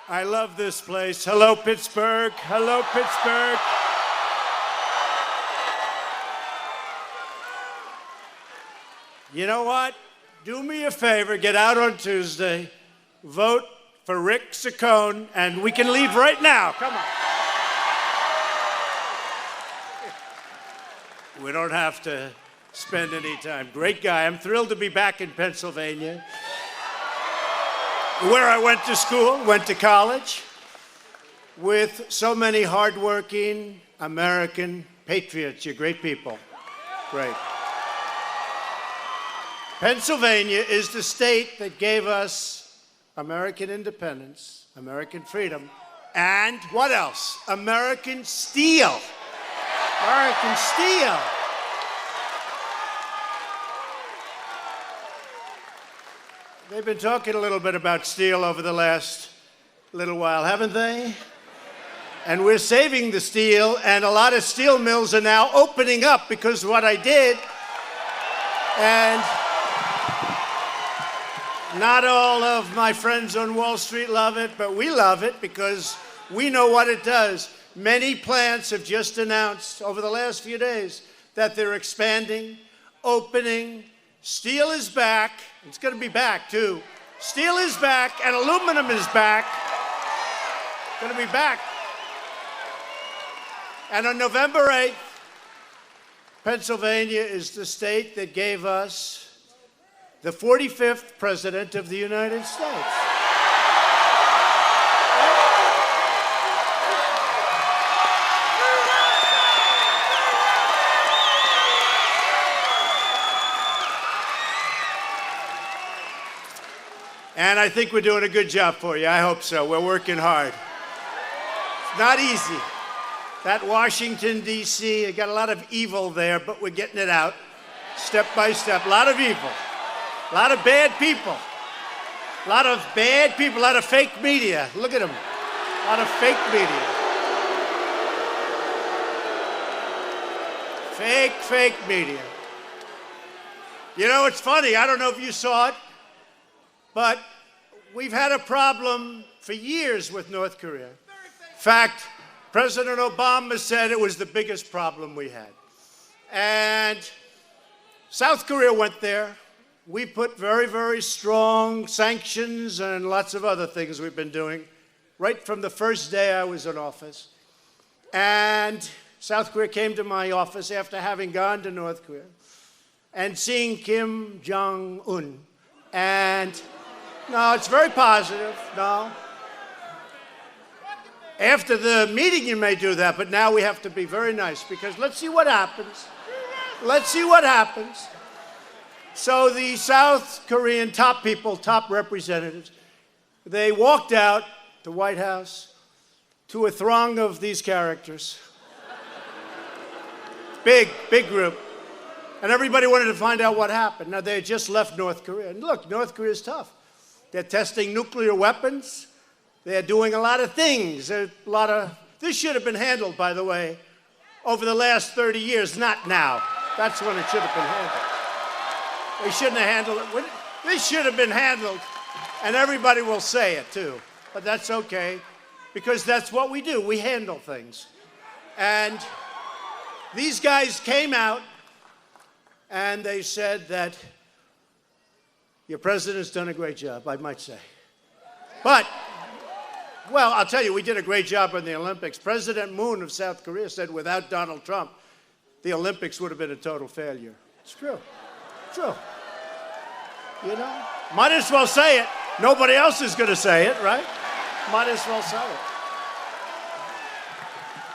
I love this place. Hello, Pittsburgh. Hello, Pittsburgh. You know what? Do me a favor, get out on Tuesday, vote for Rick Sacco, and we can leave right now. Come on. We don't have to spend any time. Great guy. I'm thrilled to be back in Pennsylvania, where I went to school, went to college, with so many hardworking American patriots. You're great people. Great. Pennsylvania is the state that gave us American independence, American freedom, and what else? American steel. American steel. They've been talking a little bit about steel over the last little while, haven't they? And we're saving the steel, and a lot of steel mills are now opening up because of what I did. And not all of my friends on Wall Street love it, but we love it because we know what it does. Many plants have just announced over the last few days that they're expanding, opening. Steel is back. It's going to be back, too. Steel is back, and aluminum is back. Going to be back. And on November 8th, Pennsylvania is the state that gave us the 45th President of the United States. And I think we're doing a good job for you. I hope so. We're working hard. It's not easy. That Washington, D.C., got a lot of evil there, but we're getting it out step by step. A lot of evil. A lot of bad people. A lot of bad people. A lot of fake media. Look at them. A lot of fake media. Fake media. You know, it's funny. I don't know if you saw it, but we've had a problem for years with North Korea. In fact, President Obama said it was the biggest problem we had. And South Korea went there. We put very, very strong sanctions and lots of other things we've been doing right from the first day I was in office. And South Korea came to my office after having gone to North Korea and seeing Kim Jong-un. And no, it's very positive. No. After the meeting, you may do that, but now we have to be very nice because let's see what happens. Let's see what happens. So the South Korean top people, top representatives, they walked out the White House to a throng of these characters. Big group. And everybody wanted to find out what happened. Now, they had just left North Korea. And look, North Korea is tough. They're testing nuclear weapons. They're doing a lot of things. This should have been handled, by the way, over the last 30 years, not now. That's when it should have been handled. They shouldn't have handled it. This should have been handled, and everybody will say it, too. But that's okay, because that's what we do. We handle things. And these guys came out, and they said that your president's done a great job, I might say. But, well, I'll tell you, we did a great job in the Olympics. President Moon of South Korea said without Donald Trump, the Olympics would have been a total failure. It's true. True. You know? Might as well say it. Nobody else is going to say it, right? Might as well say it.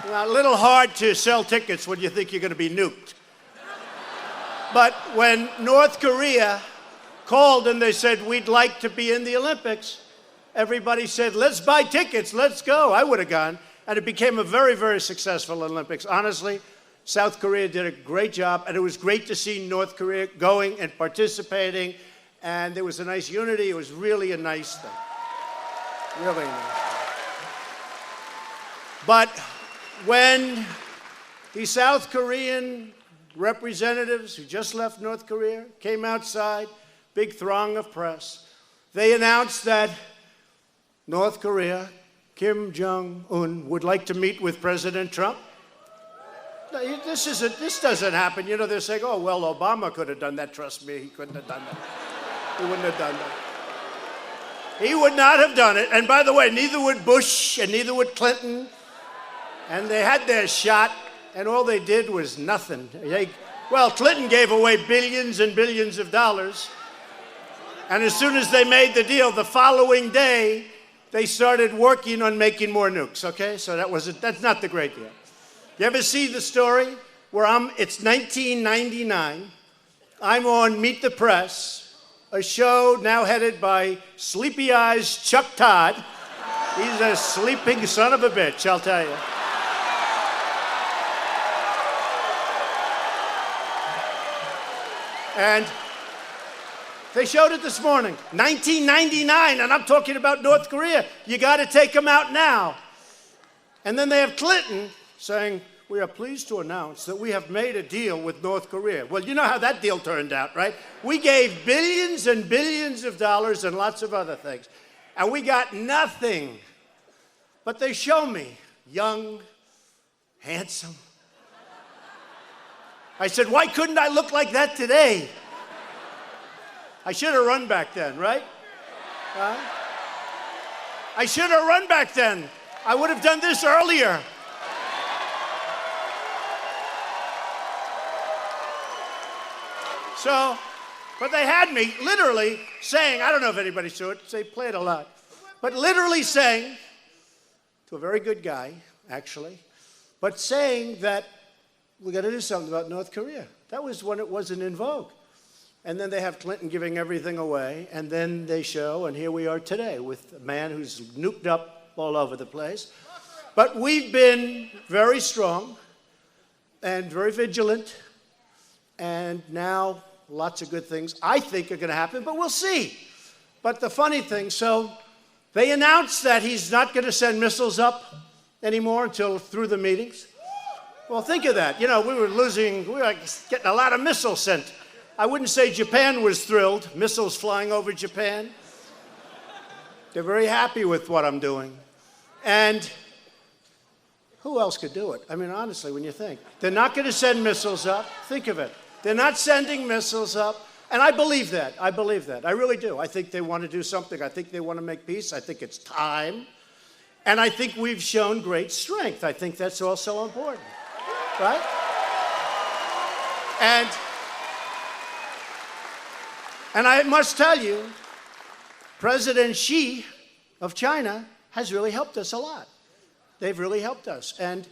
Well, a little hard to sell tickets when you think you're going to be nuked. But when North Korea called and they said, we'd like to be in the Olympics, everybody said, let's buy tickets, let's go. I would have gone. And it became a very, very successful Olympics. Honestly, South Korea did a great job, and it was great to see North Korea going and participating, and there was a nice unity. It was really a nice thing. Really nice thing. But when the South Korean representatives who just left North Korea came outside, big throng of press, they announced that North Korea Kim Jong-un would like to meet with President Trump? No, this doesn't happen. You know, they're saying, oh, well, Obama could have done that. Trust me, he couldn't have done that. He wouldn't have done that. He would not have done it. And by the way, neither would Bush and neither would Clinton. And they had their shot, and all they did was nothing. Well, Clinton gave away billions and billions of dollars. And as soon as they made the deal, the following day, they started working on making more nukes, okay? So that's not the great deal. You ever see the story where it's 1999, I'm on Meet the Press, a show now headed by Sleepy Eyes Chuck Todd. He's a sleeping son of a bitch, I'll tell you. And they showed it this morning, 1999, and I'm talking about North Korea. You got to take them out now. And then they have Clinton saying, we are pleased to announce that we have made a deal with North Korea. Well, you know how that deal turned out, right? We gave billions and billions of dollars and lots of other things, and we got nothing. But they show me young, handsome. I said, why couldn't I look like that today? I should have run back then, right? I should have run back then. I would have done this earlier. So, but they had me literally saying, I don't know if anybody saw it, they play it a lot, but literally saying, to a very good guy, actually, but saying that we got to do something about North Korea. That was when it wasn't in vogue. And then they have Clinton giving everything away, and then they show, and here we are today with a man who's nuked up all over the place. But we've been very strong and very vigilant, and now lots of good things I think are going to happen, but we'll see. But the funny thing, so they announced that he's not going to send missiles up anymore until through the meetings. Well, think of that. You know, we were getting a lot of missiles sent. I wouldn't say Japan was thrilled, missiles flying over Japan. They're very happy with what I'm doing. And who else could do it? I mean, honestly, when you think. They're not going to send missiles up. Think of it. They're not sending missiles up. And I believe that. I believe that. I really do. I think they want to do something. I think they want to make peace. I think it's time. And I think we've shown great strength. I think that's also important. Right? And I must tell you, President Xi of China has really helped us a lot. They've really helped us. And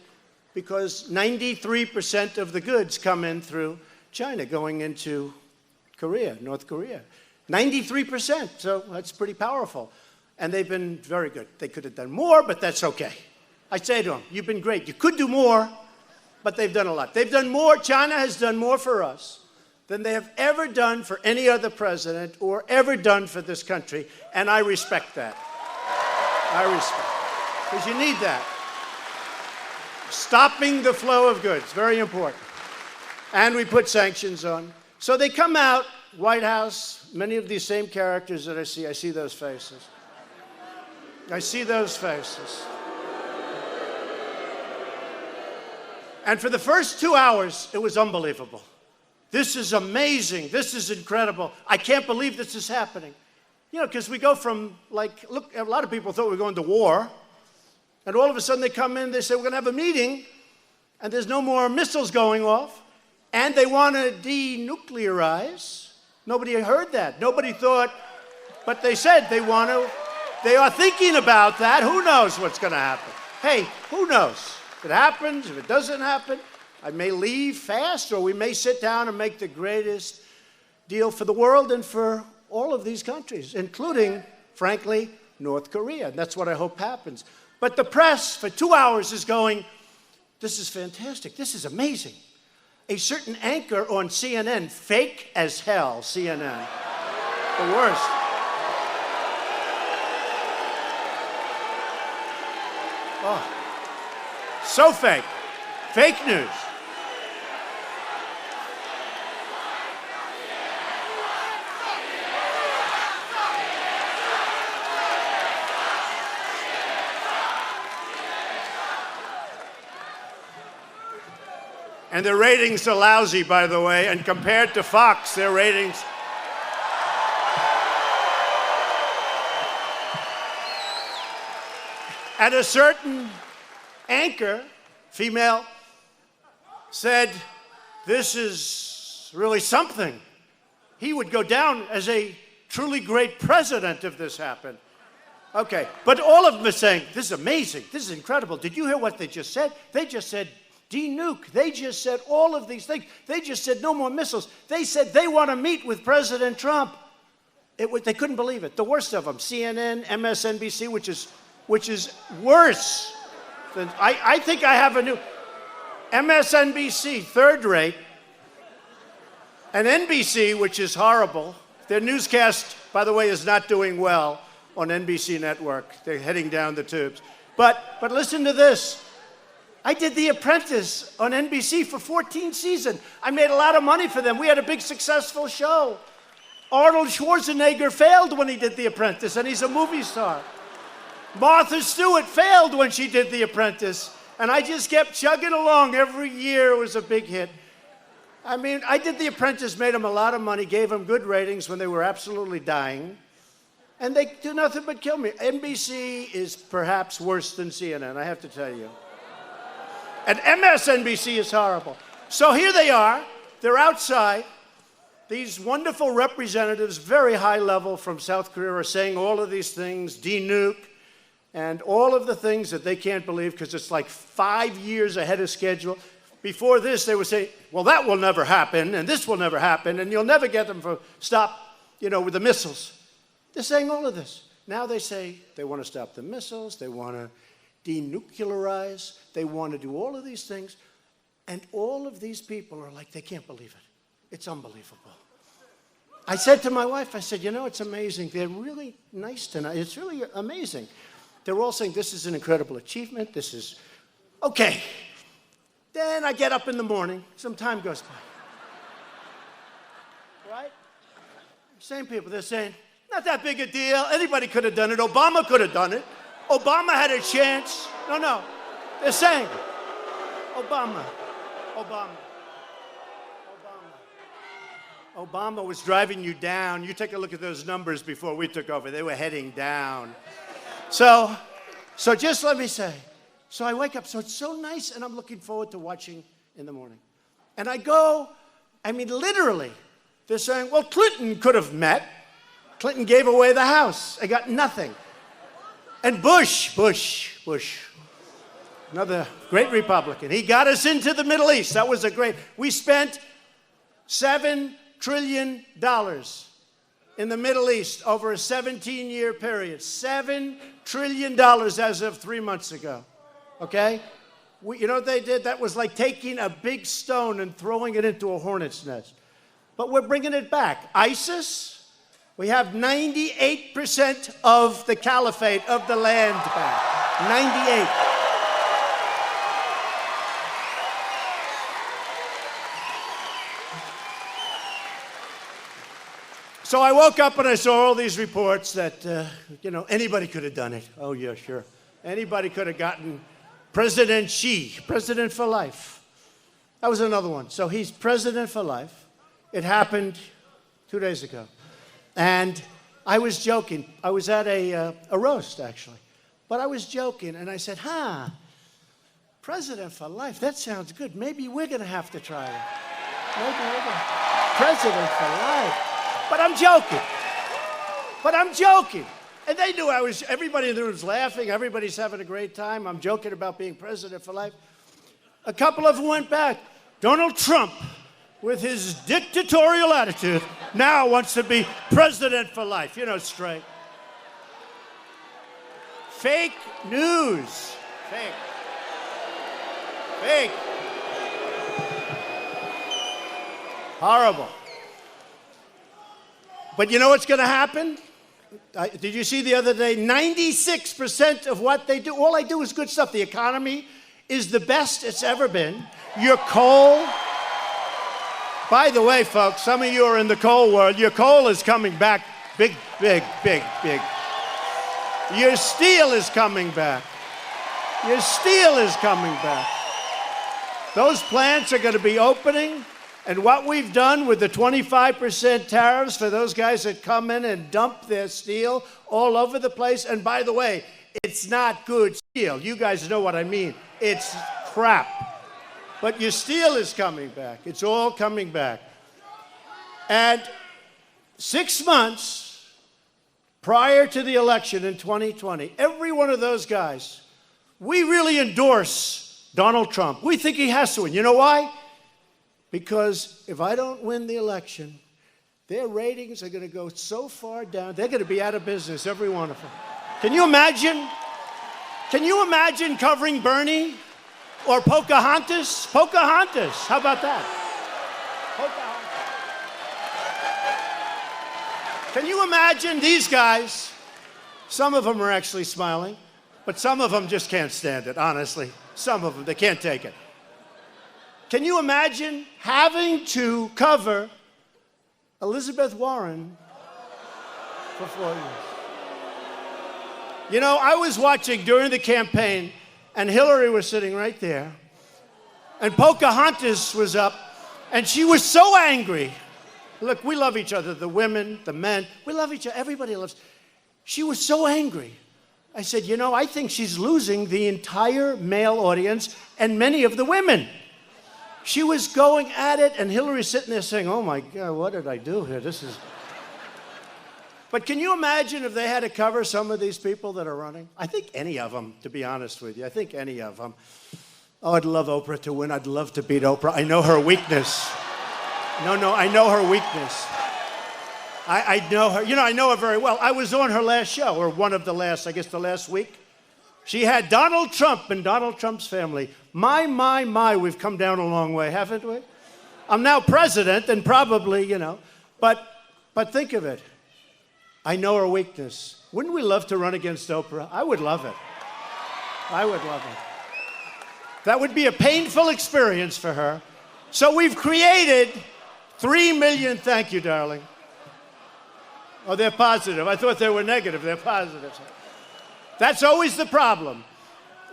because 93% of the goods come in through China going into Korea, North Korea. 93%, so that's pretty powerful. And they've been very good. They could have done more, but that's okay. I say to them, you've been great. You could do more, but they've done a lot. They've done more. China has done more for us than they have ever done for any other president or ever done for this country, and I respect that. I respect it, because you need that. Stopping the flow of goods, very important. And we put sanctions on. So they come out, White House, many of these same characters that I see those faces. I see those faces. And for the first 2 hours, it was unbelievable. This is amazing. This is incredible. I can't believe this is happening. You know, because we go from, like, look, a lot of people thought we were going to war. And all of a sudden they come in, they say, we're going to have a meeting, and there's no more missiles going off, and they want to denuclearize. Nobody heard that. Nobody thought, but they said they are thinking about that. Who knows what's going to happen? Hey, who knows? If it happens, if it doesn't happen, I may leave fast, or we may sit down and make the greatest deal for the world and for all of these countries, including, frankly, North Korea. And that's what I hope happens. But the press for 2 hours is going, this is fantastic. This is amazing. A certain anchor on CNN, fake as hell, CNN. The worst. Oh, so fake. Fake news. And their ratings are lousy, by the way, and compared to Fox, their ratings... And a certain anchor, female, said, this is really something. He would go down as a truly great president if this happened. Okay, but all of them are saying, this is amazing, this is incredible. Did you hear what they just said? They just said, denuke. They just said all of these things. They just said no more missiles. They said they want to meet with President Trump. They couldn't believe it. The worst of them, CNN, MSNBC, which is worse than, I think I have a new, MSNBC, third rate, and NBC, which is horrible. Their newscast, by the way, is not doing well on NBC network. They're heading down the tubes. But listen to this. I did The Apprentice on NBC for 14 seasons. I made a lot of money for them. We had a big successful show. Arnold Schwarzenegger failed when he did The Apprentice, and he's a movie star. Martha Stewart failed when she did The Apprentice, and I just kept chugging along. Every year it was a big hit. I mean, I did The Apprentice, made them a lot of money, gave them good ratings when they were absolutely dying, and they do nothing but kill me. NBC is perhaps worse than CNN, I have to tell you. And MSNBC is horrible. So here they are. They're outside. These wonderful representatives, very high level from South Korea, are saying all of these things, denuke, and all of the things that they can't believe because it's like 5 years ahead of schedule. Before this, they would say, well, that will never happen, and this will never happen, and you'll never get them to stop, with the missiles. They're saying all of this. Now they say they want to stop the missiles, they want to denuclearize, they want to do all of these things, and all of these people are like, they can't believe it. It's unbelievable. I said to my wife, I said, it's amazing. They're really nice tonight. It's really amazing. They're all saying, this is an incredible achievement. This is, okay. Then I get up in the morning. Some time goes by. Right? Same people. They're saying, not that big a deal. Anybody could have done it. Obama could have done it. Obama had a chance. No. They're saying, Obama. Obama was driving you down. You take a look at those numbers before we took over. They were heading down. So just let me say, so I wake up, so it's so nice, and I'm looking forward to watching in the morning. And I go, literally, they're saying, well, Clinton could have met. Clinton gave away the House. I got nothing. And Bush, another great Republican, he got us into the Middle East. That was we spent $7 trillion in the Middle East over a 17-year period. $7 trillion as of 3 months ago, okay? You know what they did? That was like taking a big stone and throwing it into a hornet's nest. But we're bringing it back. ISIS, we have 98% of the caliphate of the land back. 98. So I woke up and I saw all these reports that, anybody could have done it. Oh, yeah, sure. Anybody could have gotten President Xi, president for life. That was another one. So he's president for life. It happened 2 days ago. And I was joking. I was at a roast, actually. But I was joking, and I said, president for life, that sounds good. Maybe we're going to have to try it. Maybe we're going to. President for life. But I'm joking. And they knew everybody in the room was laughing. Everybody's having a great time. I'm joking about being president for life. A couple of them went back. Donald Trump, with his dictatorial attitude, now wants to be president for life. Straight. Fake news. Fake. Horrible. But you know what's going to happen? Did you see the other day? 96% of what they do, all I do is good stuff. The economy is the best it's ever been. Your coal, by the way, folks, some of you are in the coal world. Your coal is coming back big. Your steel is coming back. Those plants are going to be opening. And what we've done with the 25% tariffs for those guys that come in and dump their steel all over the place. And by the way, it's not good steel. You guys know what I mean. It's crap. But your steel is coming back. It's all coming back. And 6 months prior to the election in 2020, every one of those guys, we really endorse Donald Trump. We think he has to win. You know why? Because if I don't win the election, their ratings are going to go so far down, they're going to be out of business, every one of them. Can you imagine? Can you imagine covering Bernie or Pocahontas? Pocahontas, how about that? Pocahontas. Can you imagine these guys? Some of them are actually smiling, but some of them just can't stand it, honestly. Some of them, they can't take it. Can you imagine having to cover Elizabeth Warren for 4 years? You know, I was watching during the campaign, and Hillary was sitting right there, and Pocahontas was up, and she was so angry. Look, we love each other, the women, the men, we love each other, everybody loves. She was so angry. I said, you know, I think she's losing the entire male audience and many of the women. She was going at it, and Hillary's sitting there saying, oh my God, what did I do here? This is... But can you imagine if they had to cover some of these people that are running? I think any of them, to be honest with you. I think any of them. Oh, I'd love Oprah to win. I'd love to beat Oprah. I know her weakness. No, I know her weakness. I know her. You know, I know her very well. I was on her last show, or one of the last, I guess the last week. She had Donald Trump and Donald Trump's family. My, we've come down a long way, haven't we? I'm now president, and probably, you know, but think of it. I know her weakness. Wouldn't we love to run against Oprah? I would love it. I would love it. That would be a painful experience for her. So we've created 3 million, thank you, darling. Oh, they're positive. I thought they were negative. They're positive. That's always the problem.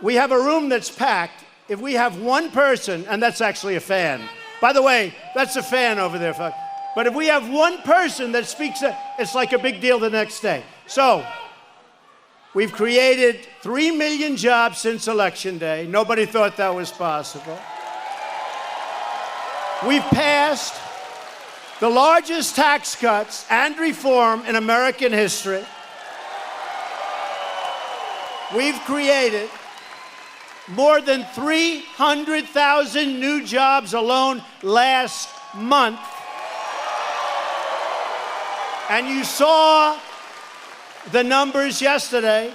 We have a room that's packed. If we have one person, and that's actually a fan. By the way, that's a fan over there. But if we have one person that speaks, it's like a big deal the next day. So we've created 3 million jobs since Election Day. Nobody thought that was possible. We've passed the largest tax cuts and reform in American history. We've created more than 300,000 new jobs alone last month. And you saw the numbers yesterday.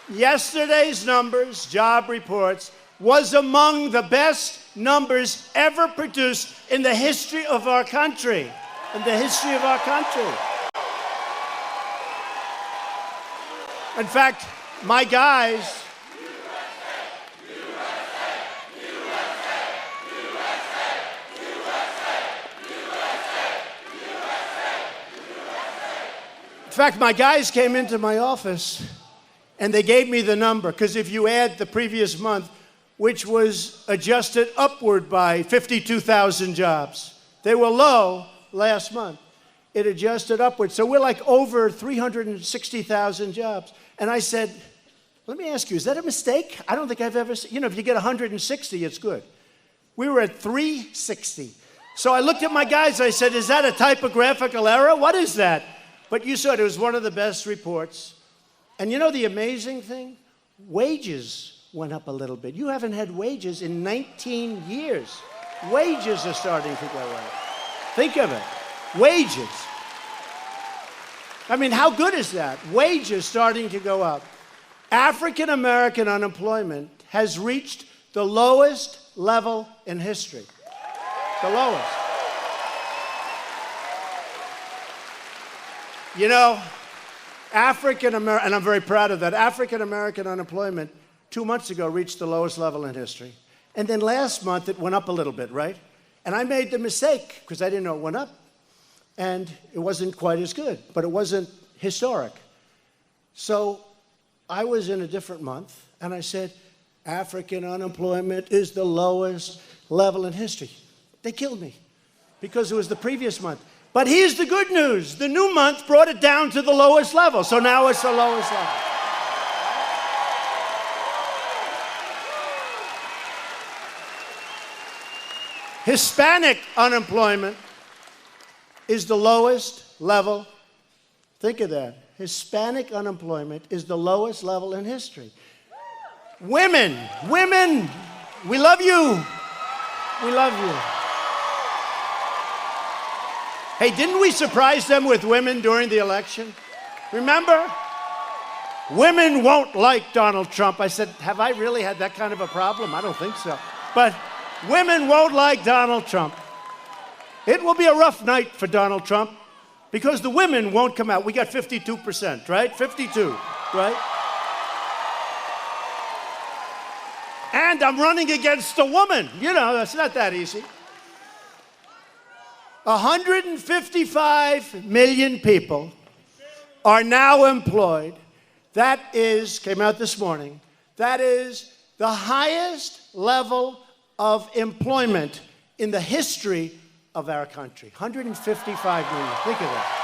Yesterday's numbers, job reports, was among the best numbers ever produced in the history of our country. In the history of our country. In fact, my guys, came into my office and they gave me the number, because if you add the previous month, which was adjusted upward by 52,000 jobs, they were low last month. It adjusted upward. So we're like over 360,000 jobs. And I said, let me ask you, is that a mistake? I don't think I've ever seen, you know, if you get 160, it's good. We were at 360. So I looked at my guys, I said, is that a typographical error? What is that? But you said it was one of the best reports. And you know the amazing thing? Wages went up a little bit. You haven't had wages in 19 years. Wages are starting to go up. Think of it. Wages. I mean, how good is that? Wages starting to go up. African American unemployment has reached the lowest level in history. The lowest. You know, African American, and I'm very proud of that, African American unemployment 2 months ago reached the lowest level in history. And then last month it went up a little bit, right? And I made the mistake, because I didn't know it went up. And it wasn't quite as good, but it wasn't historic. So I was in a different month, and I said, African unemployment is the lowest level in history. They killed me because it was the previous month. But here's the good news. The new month brought it down to the lowest level. So now it's the lowest level. Hispanic unemployment is the lowest level. Think of that. Hispanic unemployment is the lowest level in history. Women, we love you. We love you. Hey, didn't we surprise them with women during the election? Remember? Women won't like Donald Trump. I said, have I really had that kind of a problem? I don't think so. But women won't like Donald Trump. It will be a rough night for Donald Trump because the women won't come out. We got 52%, right? 52, right? And I'm running against a woman. You know, that's not that easy. 155 million people are now employed. That is, came out this morning, that is the highest level of employment in the history of our country. 155 million. Think of that.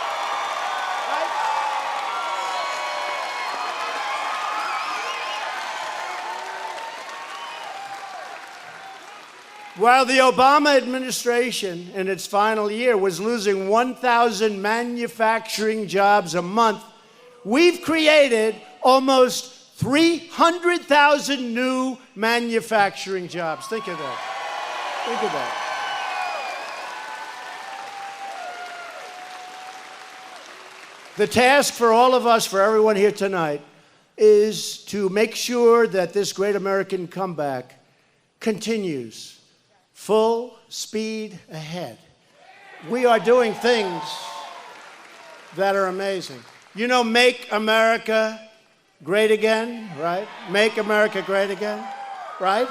While the Obama administration in its final year was losing 1,000 manufacturing jobs a month, we've created almost 300,000 new manufacturing jobs. Think of that. Think of that. The task for all of us, for everyone here tonight, is to make sure that this great American comeback continues. Full speed ahead. We are doing things that are amazing. You know, make America great again, right? Make America great again, right?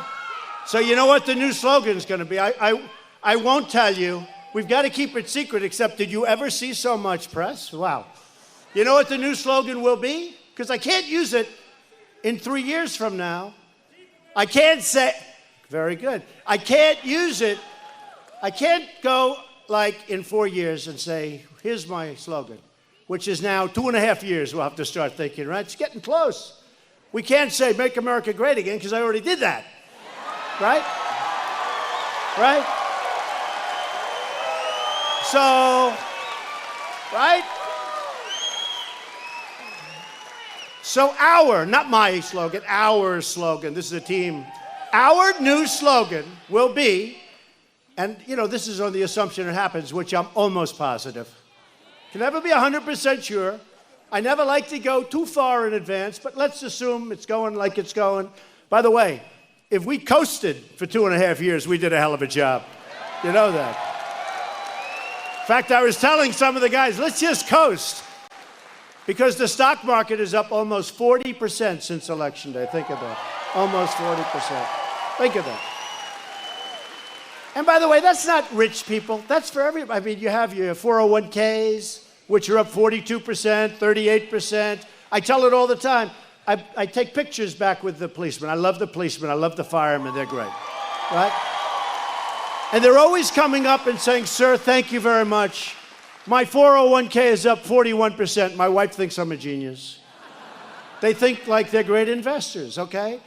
So you know what the new slogan is going to be? I won't tell you. We've got to keep it secret, except did you ever see so much press? Wow. You know what the new slogan will be? Because I can't use it in 3 years from now. I can't say... Very good. I can't use it. I can't go like in 4 years and say, here's my slogan, which is now 2.5 years we'll have to start thinking, right? It's getting close. We can't say make America great again because I already did that. Right? Right? So, right? So our, not my slogan, our slogan, this is a team. Our new slogan will be, and you know, this is on the assumption it happens, which I'm almost positive. Can never be 100% sure. I never like to go too far in advance, but let's assume it's going like it's going. By the way, if we coasted for 2.5 years, we did a hell of a job. You know that. In fact, I was telling some of the guys, let's just coast. Because the stock market is up almost 40% since Election Day. Think of that. Almost 40%. Think of that. And by the way, that's not rich people. That's for everybody. I mean, you have your 401ks, which are up 42%, 38%. I tell it all the time. I take pictures back with the policemen. I love the policemen. I love the firemen. They're great. Right? And they're always coming up and saying, sir, thank you very much. My 401k is up 41%. My wife thinks I'm a genius. They think like they're great investors, okay?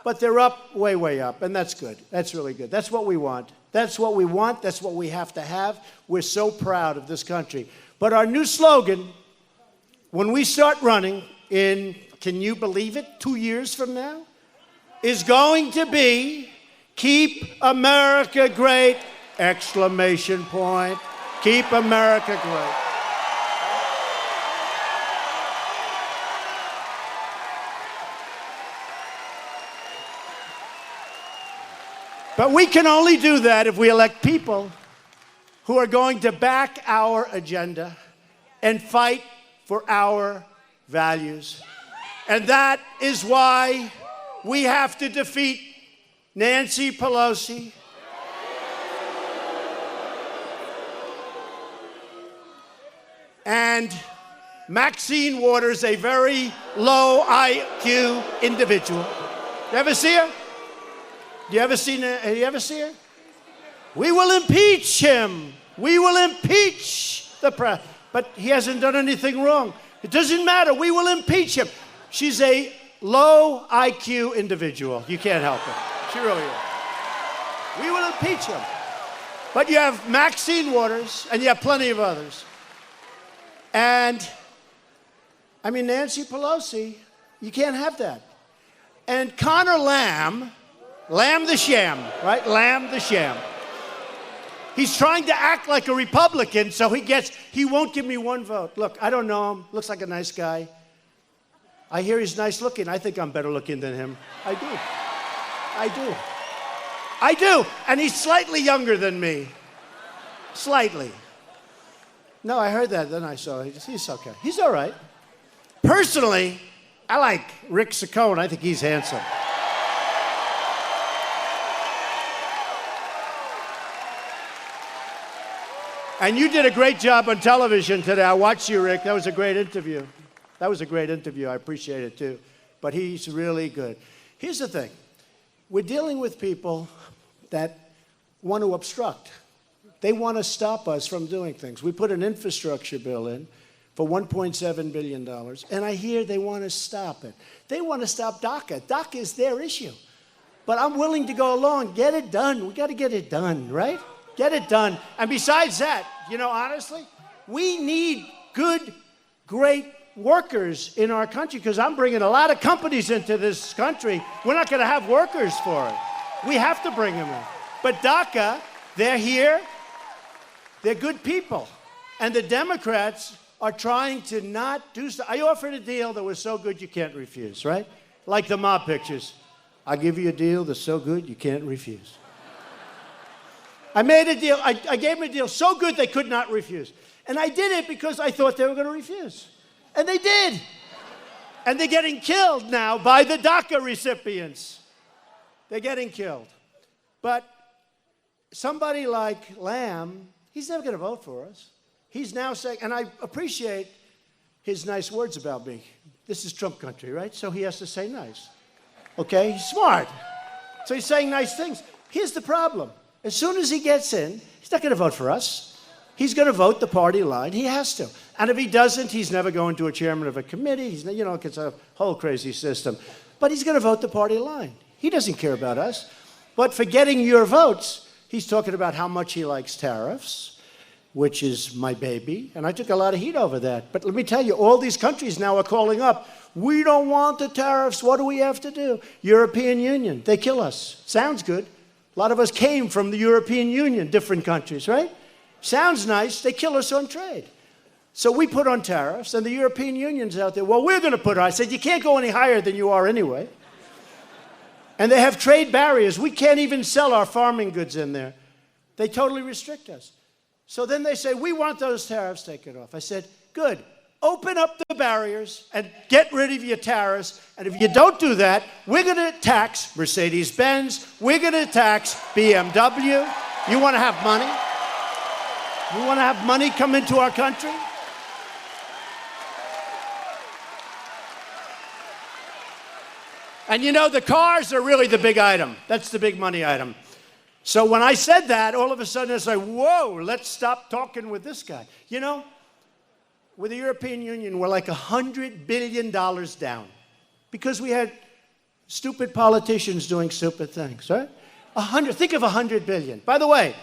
But they're up, way, way up, and that's good. That's really good. That's what we want. That's what we want. That's what we have to have. We're so proud of this country. But our new slogan, when we start running in, can you believe it, 2 years from now, is going to be, keep America great, exclamation point. Keep America great. But we can only do that if we elect people who are going to back our agenda and fight for our values. And that is why we have to defeat Nancy Pelosi, and Maxine Waters, a very low IQ individual. You ever see her? You ever seen her? Have you ever seen her? We will impeach him. We will impeach the president. But he hasn't done anything wrong. It doesn't matter. We will impeach him. She's a low IQ individual. You can't help it. She really is. We will impeach him. But you have Maxine Waters, and you have plenty of others. And, I mean, Nancy Pelosi, you can't have that. And Connor Lamb the sham, right? Lamb the sham. He's trying to act like a Republican, so he won't give me one vote. Look, I don't know him. Looks like a nice guy. I hear he's nice looking. I think I'm better looking than him. I do. And he's slightly younger than me. Slightly. No, I heard that, then I saw it. He's okay. He's all right. Personally, I like Rick Sacco, and I think he's handsome. And you did a great job on television today. I watched you, Rick. That was a great interview. I appreciate it, too. But he's really good. Here's the thing. We're dealing with people that want to obstruct. They want to stop us from doing things. We put an infrastructure bill in for $1.7 billion, and I hear they want to stop it. They want to stop DACA. DACA is their issue. But I'm willing to go along. Get it done. We got to get it done, right? Get it done. And besides that, honestly, we need good, great workers in our country because I'm bringing a lot of companies into this country. We're not going to have workers for it. We have to bring them in. But DACA, they're here. They're good people. And the Democrats are trying to not do so. I offered a deal that was so good you can't refuse, right? Like the mob pictures. I'll give you a deal that's so good you can't refuse. I made a deal. I gave them a deal so good they could not refuse. And I did it because I thought they were going to refuse. And they did. And they're getting killed now by the DACA recipients. They're getting killed. But somebody like Lamb, he's never going to vote for us. He's now saying, and I appreciate his nice words about me. This is Trump country, right? So he has to say nice. Okay? He's smart. So he's saying nice things. Here's the problem. As soon as he gets in, he's not going to vote for us. He's going to vote the party line. He has to. And if he doesn't, he's never going to a chairman of a committee. It's a whole crazy system. But he's going to vote the party line. He doesn't care about us. But for getting your votes, he's talking about how much he likes tariffs, which is my baby. And I took a lot of heat over that. But let me tell you, all these countries now are calling up, we don't want the tariffs. What do we have to do? European Union, they kill us. Sounds good. A lot of us came from the European Union, different countries, right? Sounds nice. They kill us on trade. So we put on tariffs, and the European Union's out there. Well, we're going to put on. I said, you can't go any higher than you are anyway. And they have trade barriers. We can't even sell our farming goods in there. They totally restrict us. So then they say, we want those tariffs taken off. I said, good. Open up the barriers and get rid of your tariffs. And if you don't do that, we're going to tax Mercedes-Benz. We're going to tax BMW. You want to have money? You want to have money come into our country? And the cars are really the big item. That's the big money item. So when I said that, all of a sudden it's like, whoa, let's stop talking with this guy. With the European Union, we're like $100 billion down because we had stupid politicians doing stupid things, right? Think of $100 billion. By the way,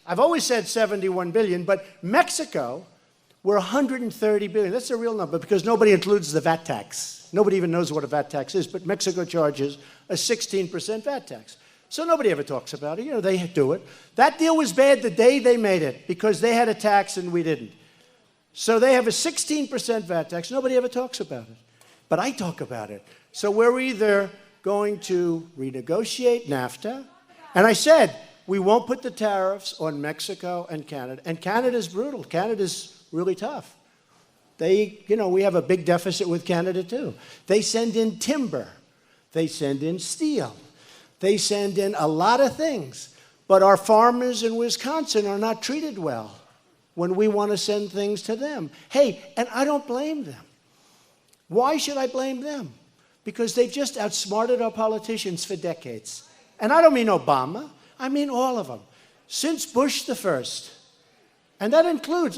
I've always said 71 billion, but Mexico, we're 130 billion. That's a real number because nobody includes the VAT tax. Nobody even knows what a VAT tax is, but Mexico charges a 16% VAT tax. So nobody ever talks about it. They do it. That deal was bad the day they made it because they had a tax and we didn't. So they have a 16% VAT tax. Nobody ever talks about it. But I talk about it. So we're either going to renegotiate NAFTA, and I said, we won't put the tariffs on Mexico and Canada. And Canada's brutal. Canada's really tough. We have a big deficit with Canada too. They send in timber. They send in steel. They send in a lot of things. But our farmers in Wisconsin are not treated well when we want to send things to them. Hey, and I don't blame them. Why should I blame them? Because they've just outsmarted our politicians for decades. And I don't mean Obama. I mean, all of them. Since Bush the first. And that includes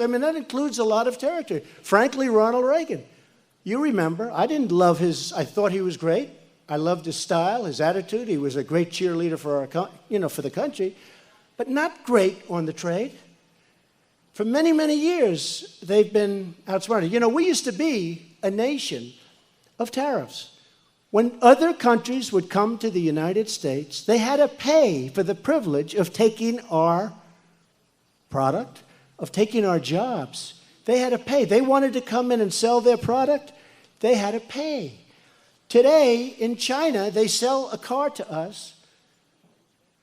a lot of territory. Frankly, Ronald Reagan. You remember, I didn't love I thought he was great. I loved his style, his attitude. He was a great cheerleader for for the country, but not great on the trade. For many, many years, they've been outsmarted. We used to be a nation of tariffs. When other countries would come to the United States, they had to pay for the privilege of taking our product, of taking our jobs. They had to pay. They wanted to come in and sell their product. They had to pay. Today, in China, they sell a car to us.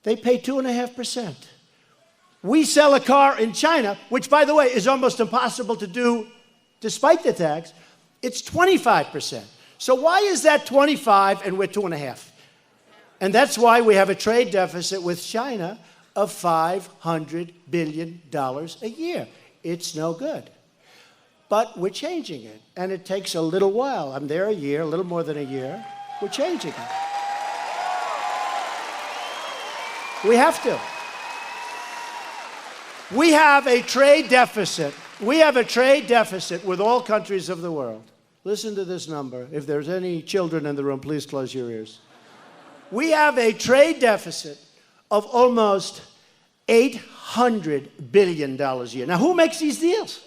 They pay 2.5%. We sell a car in China, which, by the way, is almost impossible to do despite the tax. It's 25%. So why is that 25 and we're 2.5? And that's why we have a trade deficit with China of $500 billion a year. It's no good. But we're changing it, and it takes a little while. I'm there a year, a little more than a year. We're changing it. We have to. We have a trade deficit. We have a trade deficit with all countries of the world. Listen to this number. If there's any children in the room, please close your ears. We have a trade deficit of almost $800 billion a year. Now, who makes these deals?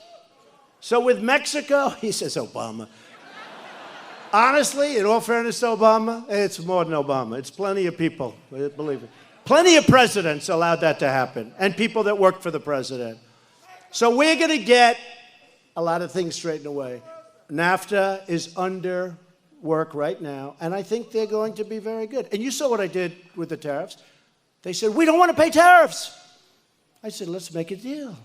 So with Mexico, he says Obama. Honestly, in all fairness to Obama, it's more than Obama. It's plenty of people, believe it. Plenty of presidents allowed that to happen, and people that worked for the president. So we're going to get a lot of things straightened away. NAFTA is under work right now, and I think they're going to be very good. And you saw what I did with the tariffs. They said, we don't want to pay tariffs. I said, let's make a deal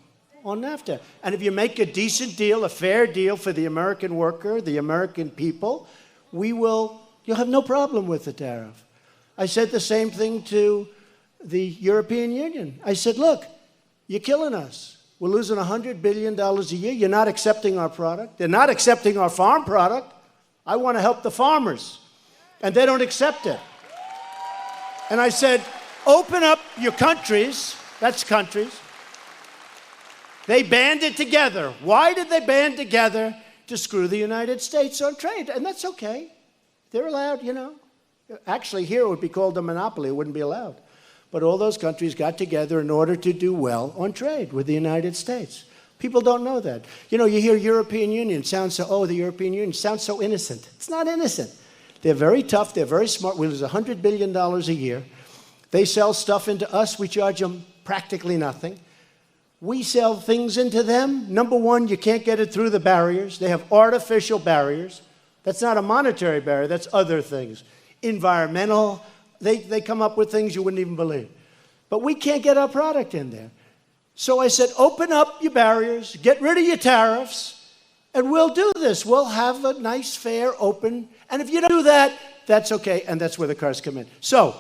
on NAFTA. And if you make a decent deal, a fair deal for the American worker, the American people, you'll have no problem with the tariff. I said the same thing to the European Union. I said, look, you're killing us. We're losing $100 billion a year. You're not accepting our product. They're not accepting our farm product. I want to help the farmers. And they don't accept it. And I said, open up your countries. That's countries. They banded together. Why did they band together? To screw the United States on trade. And that's okay. They're allowed, Actually, here it would be called a monopoly. It wouldn't be allowed. But all those countries got together in order to do well on trade with the United States. People don't know that. You hear European Union the European Union sounds so innocent. It's not innocent. They're very tough. They're very smart. We lose $100 billion a year. They sell stuff into us. We charge them practically nothing. We sell things into them. Number one, you can't get it through the barriers. They have artificial barriers. That's not a monetary barrier. That's other things. Environmental. They come up with things you wouldn't even believe. But we can't get our product in there. So I said, open up your barriers, get rid of your tariffs, and we'll do this. We'll have a nice, fair, open. And if you don't do that, that's okay. And that's where the cars come in. So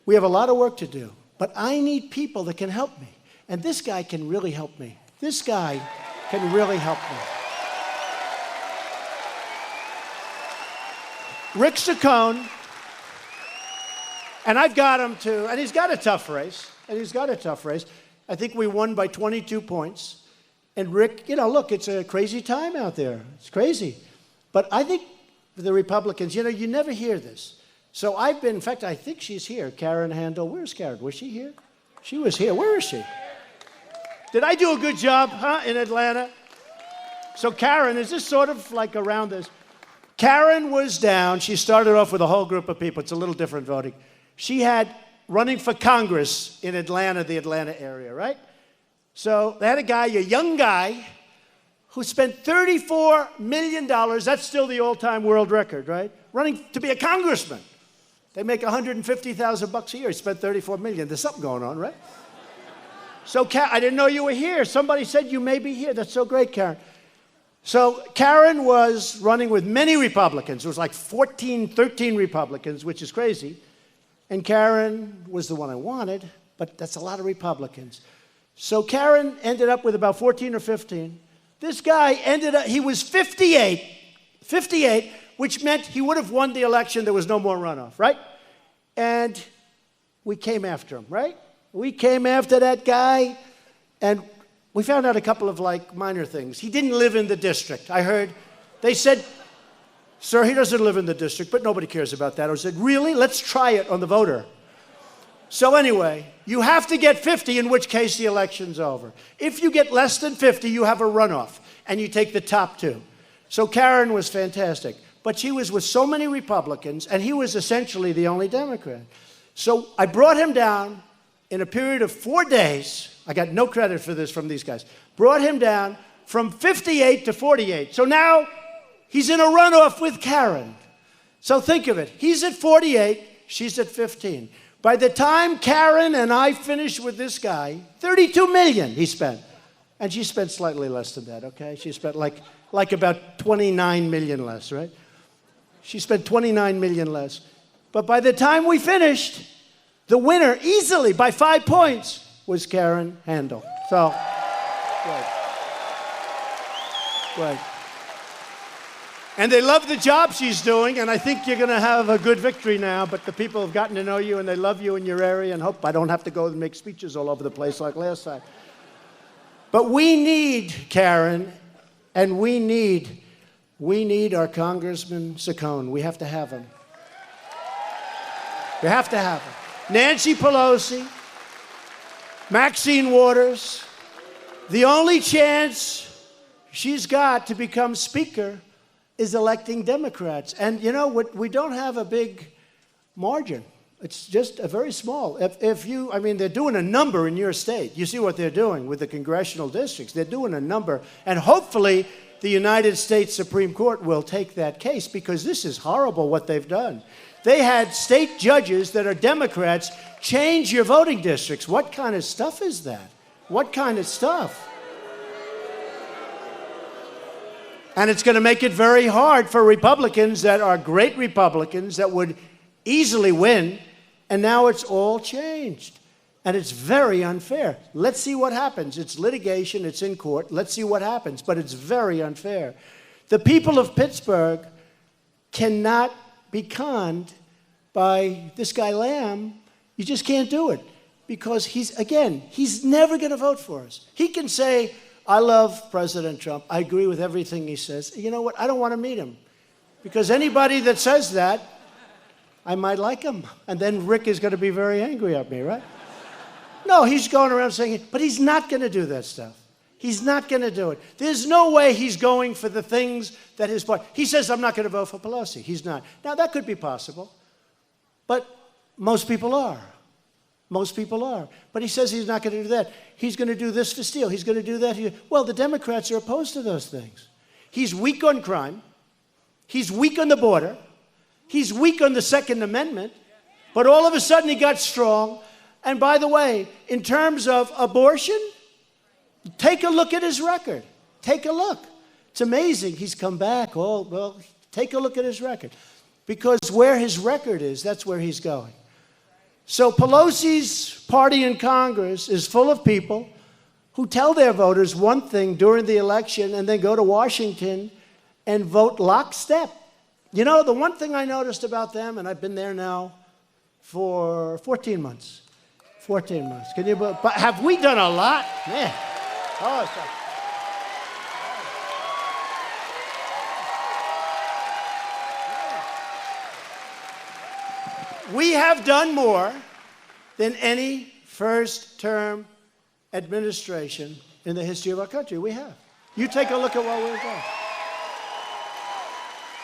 we have a lot of work to do. But I need people that can help me. And this guy can really help me. This guy can really help me. Rick Saccone. And I've got him to, and he's got a tough race. I think we won by 22 points. And Rick, look, it's a crazy time out there. It's crazy. But I think the Republicans, you never hear this. So in fact, I think she's here, Karen Handel. Where's Karen? Was she here? She was here. Where is she? Did I do a good job, in Atlanta? So Karen, is this sort of like around this? Karen was down. She started off with a whole group of people. It's a little different voting. She had running for Congress in Atlanta, the Atlanta area, right? So they had a young guy, who spent $34 million. That's still the all-time world record, right? Running to be a congressman. They make $150,000 a year. He spent $34 million. There's something going on, right? So I didn't know you were here. Somebody said you may be here. That's so great, Karen. So Karen was running with many Republicans. It was like 13 Republicans, which is crazy. And Karen was the one I wanted, but that's a lot of Republicans. So Karen ended up with about 14 or 15. This guy he was 58, which meant he would have won the election. There was no more runoff, right? And we came after him, right? We came after that guy, and we found out a couple of, minor things. He didn't live in the district. I heard, they said, sir, he doesn't live in the district, but nobody cares about that. I said, really? Let's try it on the voter. So anyway, you have to get 50, in which case the election's over. If you get less than 50, you have a runoff, and you take the top two. So Karen was fantastic. But she was with so many Republicans, and he was essentially the only Democrat. So I brought him down in a period of 4 days. I got no credit for this from these guys. Brought him down from 58 to 48. So now he's in a runoff with Karen. So think of it. He's at 48. She's at 15. By the time Karen and I finish with this guy, $32 million he spent. And she spent slightly less than that, okay? She spent like about $29 million less, right? She spent $29 million less. But by the time we finished, the winner, easily by 5 points, was Karen Handel. So, right. And they love the job she's doing, and I think you're going to have a good victory now, but the people have gotten to know you, and they love you in your area, and hope I don't have to go and make speeches all over the place like last time. But we need Karen, and we need our Congressman Sacco. We have to have him. We have to have him. Nancy Pelosi, Maxine Waters, the only chance she's got to become Speaker is electing Democrats. And you know, we don't have a big margin. It's just a very small. I mean, they're doing a number in your state. You see what they're doing with the congressional districts. They're doing a number. And hopefully the United States Supreme Court will take that case, because this is horrible what they've done. They had state judges that are Democrats change your voting districts. What kind of stuff is that? What kind of stuff? And it's going to make it very hard for Republicans that are great Republicans that would easily win, and now it's all changed. And it's very unfair. Let's see what happens. It's litigation, it's in court. Let's see what happens, but it's very unfair. The people of Pittsburgh cannot be conned by this guy Lamb. You just can't do it, because he's never going to vote for us. He can say, I love President Trump. I agree with everything he says. You know what? I don't want to meet him, because anybody that says that, I might like him. And then Rick is going to be very angry at me, right? No, he's going around saying, but he's not going to do that stuff. He's not going to do it. There's no way he's going for the things that his party. He says, I'm not going to vote for Pelosi. He's not. Now, that could be possible, but most people are. Most people are. But he says he's not going to do that. He's going to do this for Steele. He's going to do that. Well, the Democrats are opposed to those things. He's weak on crime. He's weak on the border. He's weak on the Second Amendment. But all of a sudden he got strong. And by the way, in terms of abortion, take a look at his record. Take a look. It's amazing. He's come back. Oh, well, take a look at his record. Because where his record is, that's where he's going. So Pelosi's party in Congress is full of people who tell their voters one thing during the election and then go to Washington and vote lockstep. You know, the one thing I noticed about them, and I've been there now for 14 months. 14 months. Can you? But have we done a lot? Man. Oh, we have done more than any first-term administration in the history of our country. We have. You take a look at what we've done.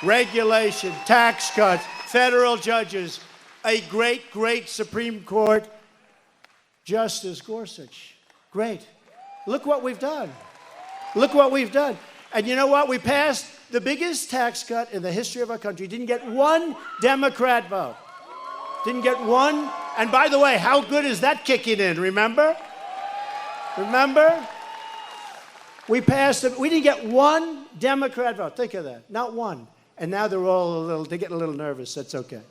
Regulation, tax cuts, federal judges, a great, great Supreme Court Justice Gorsuch. Great. Look what we've done. Look what we've done. And you know what? We passed the biggest tax cut in the history of our country. Didn't get one Democrat vote. Didn't get one. And by the way, how good is that kicking in? Remember? Remember? We passed it. We didn't get one Democrat vote. Think of that. Not one. And now they're getting a little nervous. That's okay.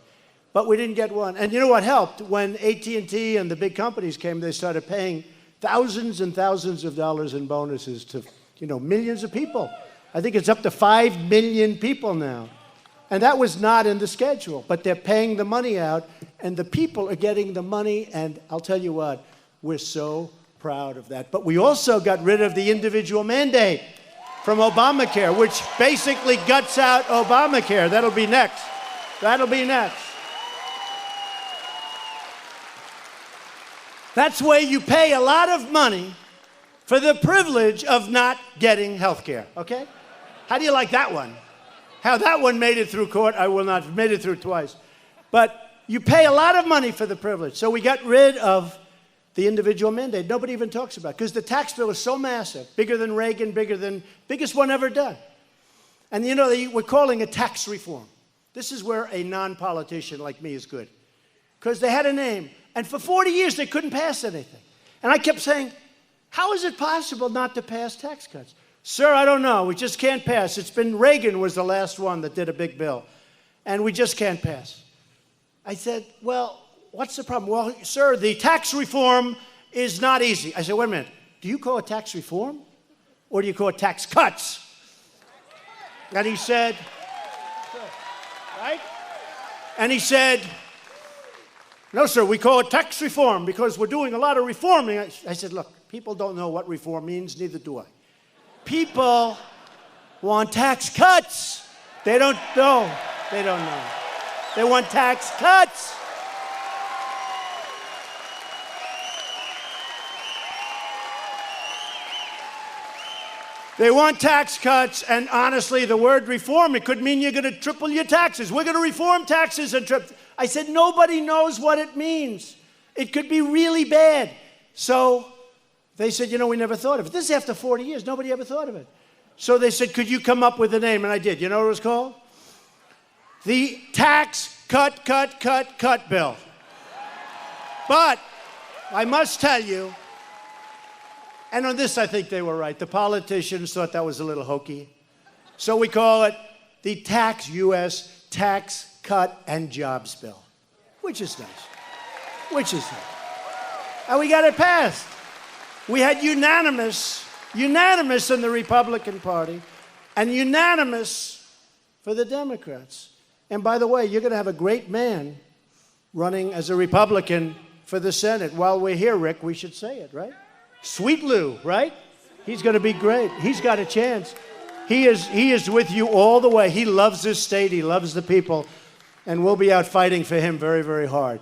But we didn't get one. And you know what helped? When AT&T and the big companies came, they started paying thousands and thousands of dollars in bonuses to, millions of people. I think it's up to 5 million people now. And that was not in the schedule, but they're paying the money out, and the people are getting the money. And I'll tell you what, We're so proud of that. But we also got rid of the individual mandate from Obamacare, which basically guts out Obamacare. That'll be next. That'll be next. That's where you pay a lot of money for the privilege of not getting health care, okay? How do you like that one? How that one made it through court, I will not, made it through twice. But you pay a lot of money for the privilege. So we got rid of the individual mandate. Nobody even talks about it because the tax bill is so massive, bigger than Reagan, biggest one ever done. And you know, we're calling it tax reform. This is where a non-politician like me is good. Because they had a name. And for 40 years, they couldn't pass anything. And I kept saying, how is it possible not to pass tax cuts? Sir, I don't know. We just can't pass. Reagan was the last one that did a big bill. And we just can't pass. I said, well, what's the problem? Well, sir, the tax reform is not easy. I said, wait a minute. Do you call it tax reform? Or do you call it tax cuts? And he said, right? And he said, no, sir, we call it tax reform because we're doing a lot of reforming. I said, look, people don't know what reform means, neither do I. People want tax cuts. They don't know. They don't know. They want tax cuts. They want tax cuts, and honestly, the word reform, it could mean you're going to triple your taxes. We're going to reform taxes and triple. I said, nobody knows what it means. It could be really bad. So they said, you know, we never thought of it. This is after 40 years. Nobody ever thought of it. So they said, could you come up with a name? And I did. You know what it was called? The Tax Cut Bill. But I must tell you, and on this I think they were right. The politicians thought that was a little hokey. So we call it the U.S. Tax Cut and Jobs Bill, which is nice. Which is nice. And we got it passed. We had unanimous in the Republican Party and unanimous for the Democrats. And by the way, you're going to have a great man running as a Republican for the Senate. While we're here, Rick, we should say it, right? Sweet Lou, right? He's going to be great. He's got a chance. He is with you all the way. He loves this state. He loves the people. And we'll be out fighting for him very, very hard.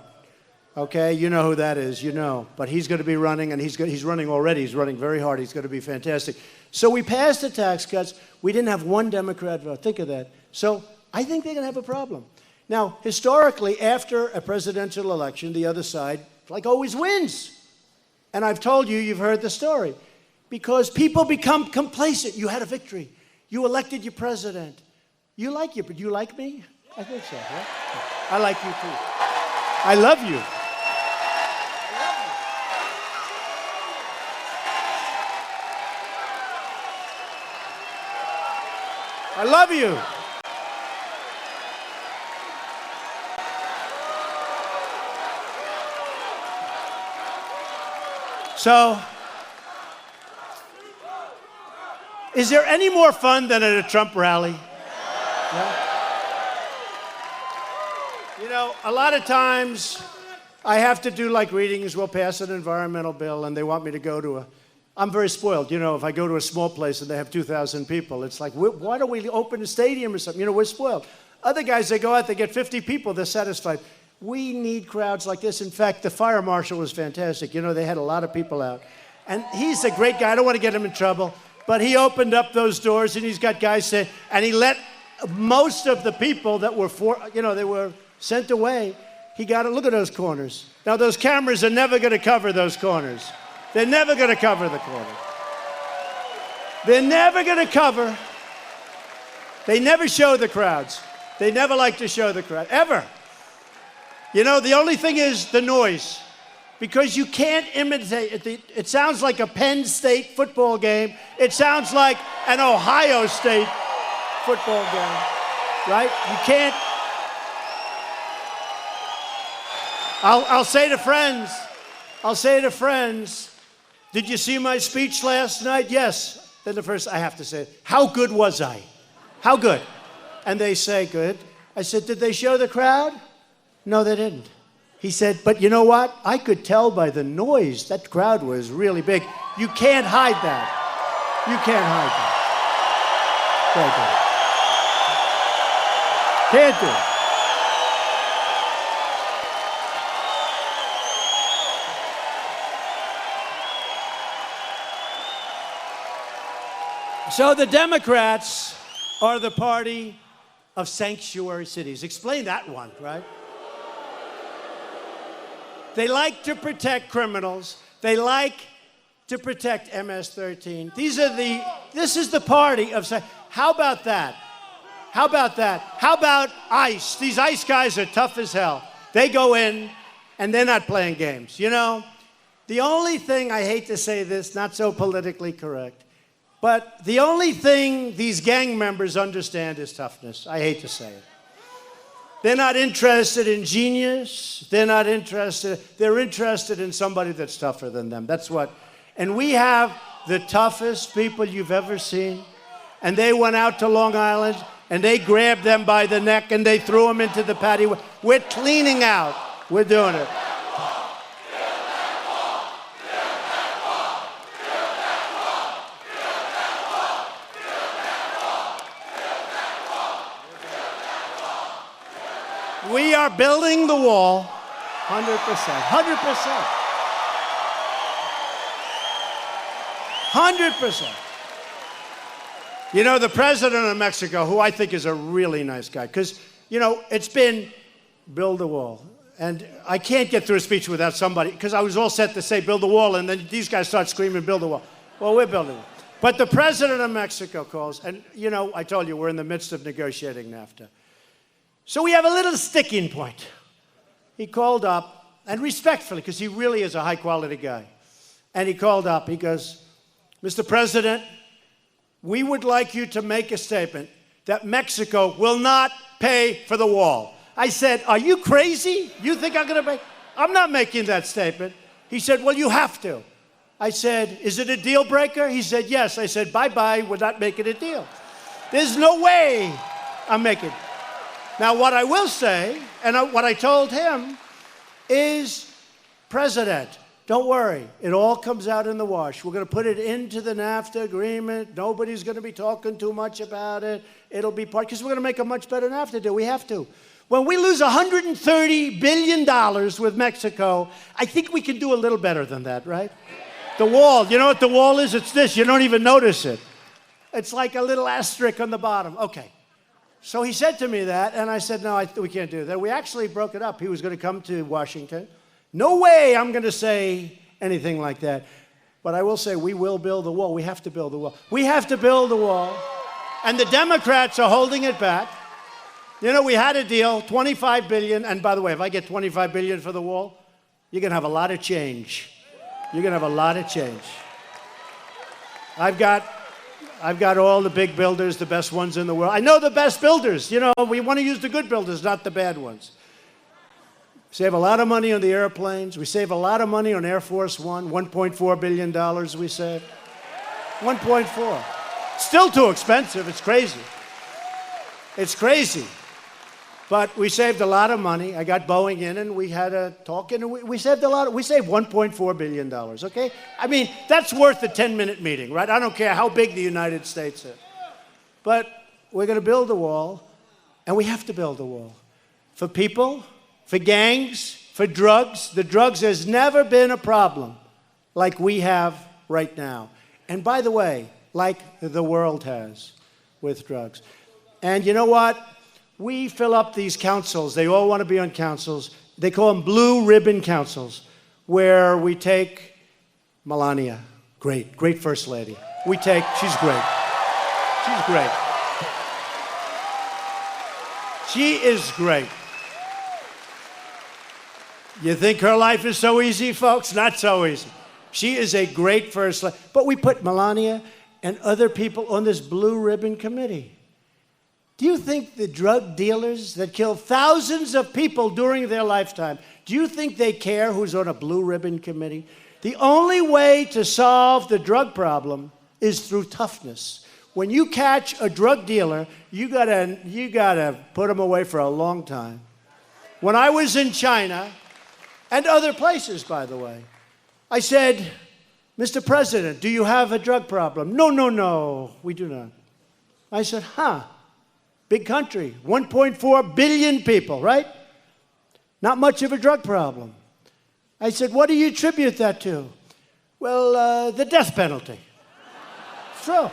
Okay? You know who that is. You know. But he's going to be running, and he's running already. He's running very hard. He's going to be fantastic. So we passed the tax cuts. We didn't have one Democrat vote. Think of that. So I think they're going to have a problem. Now, historically, after a presidential election, the other side, like always, wins. And I've told you, you've heard the story. Because people become complacent. You had a victory. You elected your president. You like you, but you like me? I think so, right? I like you too. I love you. I love you. So, is there any more fun than at a Trump rally? Yeah? You know, a lot of times I have to do like readings. We'll pass an environmental bill, and they want me to go to I'm very spoiled. You know, if I go to a small place and they have 2,000 people, it's like, why don't we open a stadium or something? You know, we're spoiled. Other guys, they go out, they get 50 people, they're satisfied. We need crowds like this. In fact, the fire marshal was fantastic. You know, they had a lot of people out. And he's a great guy. I don't want to get him in trouble. But he opened up those doors, and he's got guys saying, and he let most of the people that were, they were sent away. He got to look at those corners. Now, those cameras are never going to cover those corners. They're never going to cover the corners. They're never going to cover. They never show the crowds. They never like to show the crowd, ever. You know, the only thing is the noise. Because you can't imitate it. It sounds like a Penn State football game. It sounds like an Ohio State football game, right? You can't. I'll say to friends, did you see my speech last night? Yes. Then the first, I have to say, how good was I? How good? And they say, good. I said, did they show the crowd? No, they didn't. He said, but you know what? I could tell by the noise. That crowd was really big. You can't hide that. You can't hide that. Can't do it. Can't do it. So the Democrats are the party of sanctuary cities. Explain that one, right? They like to protect criminals. They like to protect MS-13. This is the party of, how about that? How about that? How about ICE? These ICE guys are tough as hell. They go in and they're not playing games. You know, the only thing, I hate to say this, not so politically correct, but the only thing these gang members understand is toughness. I hate to say it. They're not interested in genius. They're not interested. They're interested in somebody that's tougher than them. That's what. And we have the toughest people you've ever seen. And they went out to Long Island and they grabbed them by the neck and they threw them into the patio. We're cleaning out. We're doing it. We are building the wall, 100%, 100%. 100%. You know, the president of Mexico, who I think is a really nice guy, because, you know, it's been build the wall. And I can't get through a speech without somebody, because I was all set to say build the wall, and then these guys start screaming build the wall. Well, we're building it. But the president of Mexico calls, and, you know, I told you, we're in the midst of negotiating NAFTA. So we have a little sticking point. He called up, and respectfully, because he really is a high-quality guy, and he called up, he goes, Mr. President, we would like you to make a statement that Mexico will not pay for the wall. I said, are you crazy? You think I'm going to make? I'm not making that statement. He said, well, you have to. I said, is it a deal breaker? He said, yes. I said, bye-bye, we're not making a deal. There's no way I'm making it. Now, what I will say, and what I told him, is, President, don't worry. It all comes out in the wash. We're going to put it into the NAFTA agreement. Nobody's going to be talking too much about it. It'll be part, because we're going to make a much better NAFTA deal. We have to. When we lose $130 billion with Mexico, I think we can do a little better than that, right? The wall, you know what the wall is? It's this. You don't even notice it. It's like a little asterisk on the bottom. Okay. So he said to me that, and I said, no, we can't do that. We actually broke it up. He was going to come to Washington. No way I'm going to say anything like that. But I will say we will build the wall. We have to build the wall. We have to build the wall. And the Democrats are holding it back. You know, we had a deal, $25 billion. And by the way, if I get $25 billion for the wall, you're going to have a lot of change. You're going to have a lot of change. I've got all the big builders, the best ones in the world. I know the best builders. You know, we want to use the good builders, not the bad ones. Save a lot of money on the airplanes. We save a lot of money on Air Force One. $1.4 billion we save. 1.4. Still too expensive. It's crazy. It's crazy. But we saved a lot of money. I got Boeing in, and we had a talk, and we saved a lot. We saved $1.4 billion, okay? I mean, that's worth a 10-minute meeting, right? I don't care how big the United States is. But we're going to build a wall, and we have to build a wall. For people, for gangs, for drugs. The drugs, there's never been a problem like we have right now. And by the way, like the world has with drugs. And you know what? We fill up these councils. They all want to be on councils. They call them blue ribbon councils, where we take Melania. Great first lady. She's great. She's great. She is great. You think her life is so easy, folks? Not so easy. She is a great first lady. But we put Melania and other people on this blue ribbon committee. Do you think the drug dealers that kill thousands of people during their lifetime, do you think they care who's on a blue ribbon committee? The only way to solve the drug problem is through toughness. When you catch a drug dealer, you gotta put him away for a long time. When I was in China, and other places, by the way. I said, Mr. President, do you have a drug problem? No, no, no, we do not. I said, big country, 1.4 billion people, right? Not much of a drug problem. I said, what do you attribute that to? Well, the death penalty. So,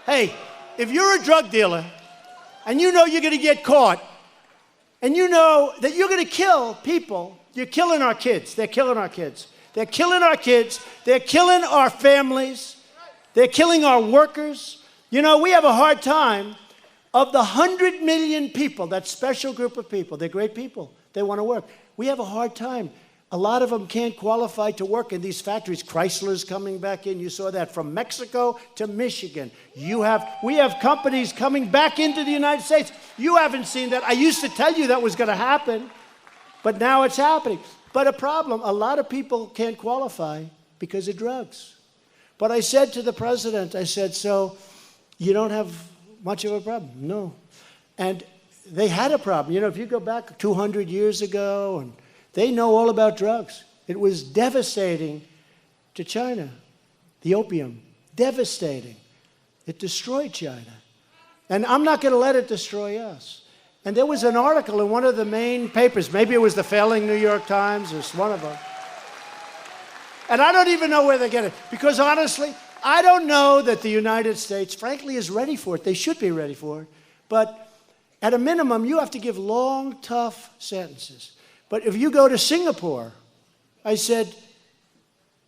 hey, if you're a drug dealer and you know you're going to get caught and you know that you're going to kill people, you're killing our kids. They're killing our kids. They're killing our kids. They're killing our families. They're killing our workers. You know, we have a hard time. Of the 100 million people, that special group of people, they're great people. They want to work. We have a hard time. A lot of them can't qualify to work in these factories. Chrysler's coming back in. You saw that from Mexico to Michigan. We have companies coming back into the United States. You haven't seen that. I used to tell you that was going to happen, but now it's happening. But a problem, a lot of people can't qualify because of drugs. But I said to the president, I said, so you don't have much of a problem? No. And they had a problem. You know, if you go back 200 years ago, and they know all about drugs. It was devastating to China. The opium, devastating. It destroyed China. And I'm not going to let it destroy us. And there was an article in one of the main papers. Maybe it was the failing New York Times, or one of them. And I don't even know where they get it. Because honestly, I don't know that the United States, frankly, is ready for it. They should be ready for it. But at a minimum, you have to give long, tough sentences. But if you go to Singapore, I said,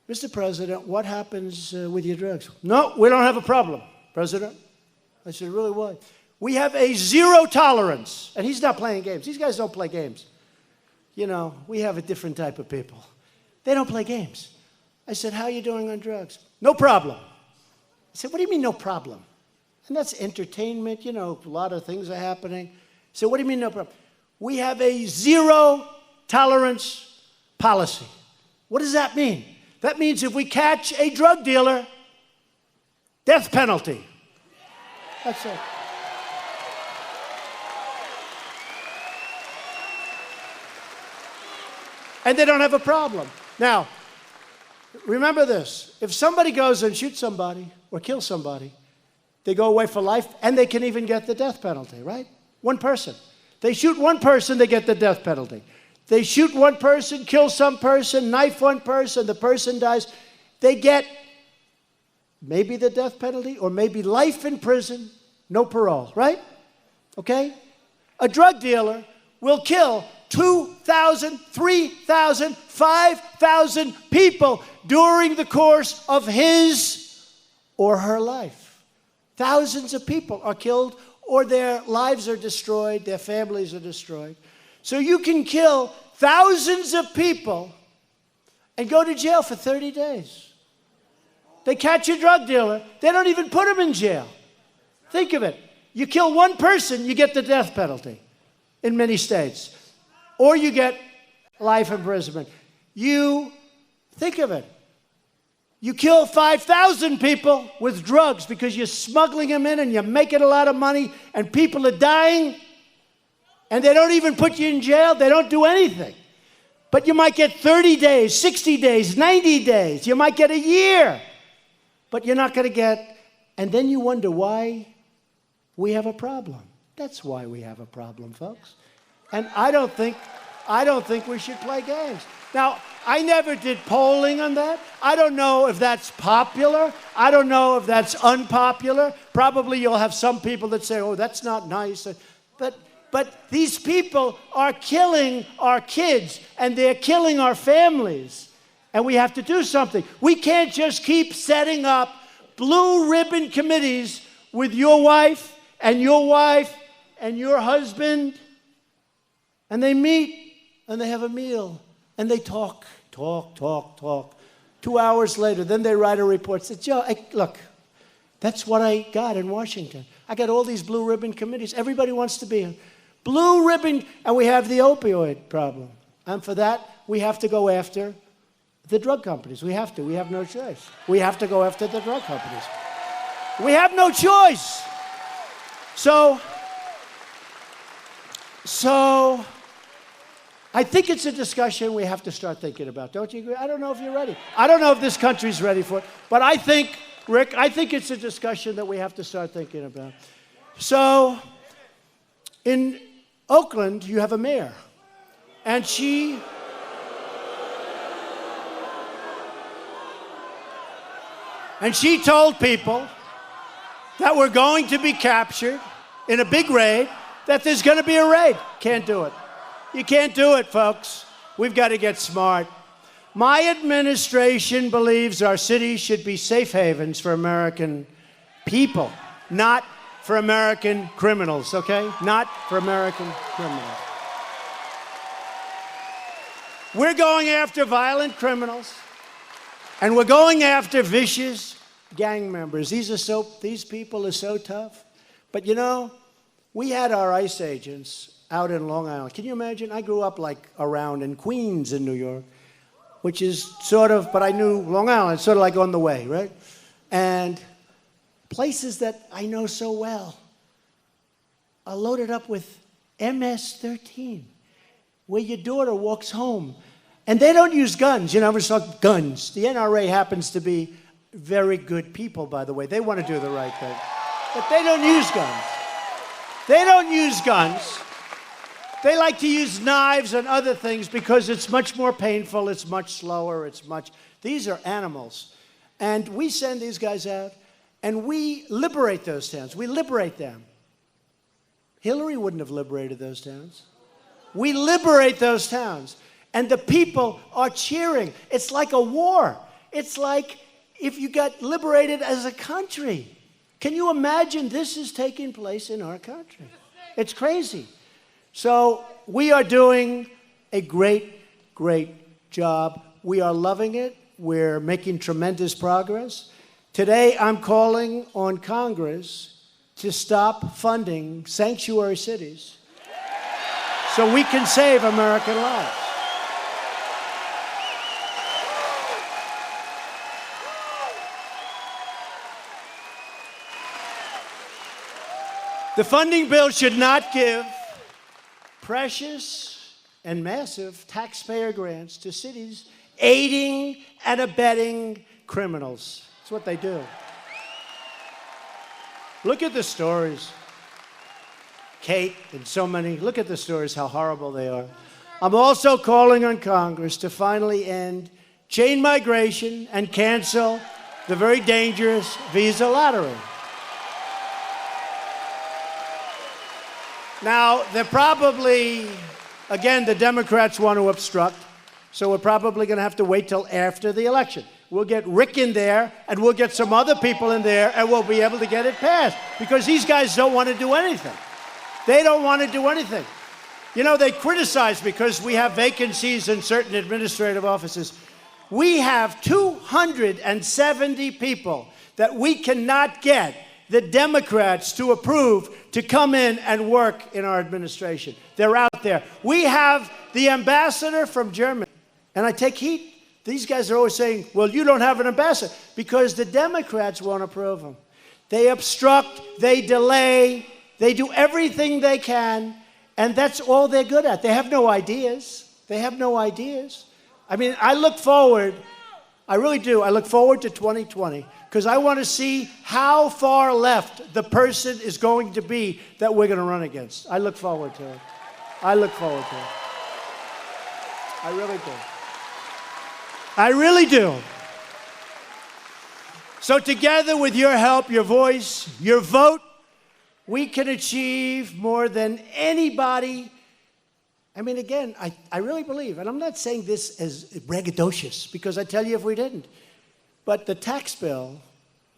Mr. President, what happens with your drugs? No, we don't have a problem, President. I said, really, why? We have a zero tolerance. And he's not playing games. These guys don't play games. You know, we have a different type of people. They don't play games. I said, how are you doing on drugs? No problem. I said, what do you mean no problem? And that's entertainment. You know, a lot of things are happening. I said, what do you mean no problem? We have a zero tolerance policy. What does that mean? That means if we catch a drug dealer, death penalty. That's it. And they don't have a problem. Now, remember this. If somebody goes and shoots somebody or kills somebody, they go away for life, and they can even get the death penalty, right? One person. They shoot one person, they get the death penalty. They shoot one person, kill some person, knife one person, the person dies. They get maybe the death penalty or maybe life in prison, no parole, right? Okay? A drug dealer will kill 2,000, 3,000, 5,000 people during the course of his or her life. Thousands of people are killed, or their lives are destroyed, their families are destroyed. So you can kill thousands of people and go to jail for 30 days. They catch a drug dealer, they don't even put him in jail. Think of it. You kill one person, you get the death penalty in many states. Or you get life imprisonment. You think of it. You kill 5,000 people with drugs because you're smuggling them in and you're making a lot of money and people are dying and they don't even put you in jail. They don't do anything. But you might get 30 days, 60 days, 90 days. You might get a year. But you're not going to get, and then you wonder why we have a problem. That's why we have a problem, folks. And I don't think we should play games. Now, I never did polling on that. I don't know if that's popular. I don't know if that's unpopular. Probably you'll have some people that say, oh, that's not nice. But these people are killing our kids, and they're killing our families. And we have to do something. We can't just keep setting up blue ribbon committees with your wife and your husband. And they meet, and they have a meal, and they talk. 2 hours later, then they write a report. Say, Joe, look, that's what I got in Washington. I got all these blue ribbon committees. Everybody wants to be in. Blue ribbon, and we have the opioid problem. And for that, we have to go after the drug companies. We have to. We have no choice. We have to go after the drug companies. We have no choice. So I think it's a discussion we have to start thinking about. Don't you agree? I don't know if you're ready. I don't know if this country's ready for it. But I think, Rick, I think it's a discussion that we have to start thinking about. So, in Oakland, you have a mayor. And she told people that we're going to be captured in a big raid, that there's going to be a raid. Can't do it. You can't do it, folks. We've got to get smart. My administration believes our cities should be safe havens for American people, not for American criminals, okay? Not for American criminals. We're going after violent criminals, and we're going after vicious gang members. These people are so tough. But you know, we had our ICE agents out in Long Island. Can you imagine? I grew up like around in Queens in New York, which is sort of, but I knew Long Island, sort of like on the way, right? And places that I know so well are loaded up with MS-13, where your daughter walks home. And they don't use guns. You know, we talk guns. The NRA happens to be very good people, by the way. They want to do the right thing. But they don't use guns. They don't use guns. They like to use knives and other things because it's much more painful, it's much slower, these are animals. And we send these guys out, and we liberate those towns. We liberate them. Hillary wouldn't have liberated those towns. We liberate those towns. And the people are cheering. It's like a war. It's like if you got liberated as a country. Can you imagine this is taking place in our country? It's crazy. So we are doing a great, great job. We are loving it. We're making tremendous progress. Today, I'm calling on Congress to stop funding sanctuary cities so we can save American lives. The funding bill should not give precious and massive taxpayer grants to cities aiding and abetting criminals. That's what they do. Look at the stories. Kate and so many, look at the stories, how horrible they are. I'm also calling on Congress to finally end chain migration and cancel the very dangerous visa lottery. Now, they're probably, again, the Democrats want to obstruct, so we're probably going to have to wait till after the election. We'll get Rick in there, and we'll get some other people in there, and we'll be able to get it passed, because these guys don't want to do anything. They don't want to do anything. You know, they criticize because we have vacancies in certain administrative offices. We have 270 people that we cannot get the Democrats to approve to come in and work in our administration. They're out there. We have the ambassador from Germany. And I take heat. These guys are always saying, well, you don't have an ambassador, because the Democrats won't approve him. They obstruct, they delay, they do everything they can, and that's all they're good at. They have no ideas. They have no ideas. I mean, I look forward, I really do, I look forward to 2020, because I want to see how far left the person is going to be that we're going to run against. I look forward to it. I look forward to it. I really do. I really do. So together with your help, your voice, your vote, we can achieve more than anybody. I mean, again, I really believe, and I'm not saying this as braggadocious, because I tell you if we didn't, but the tax bill,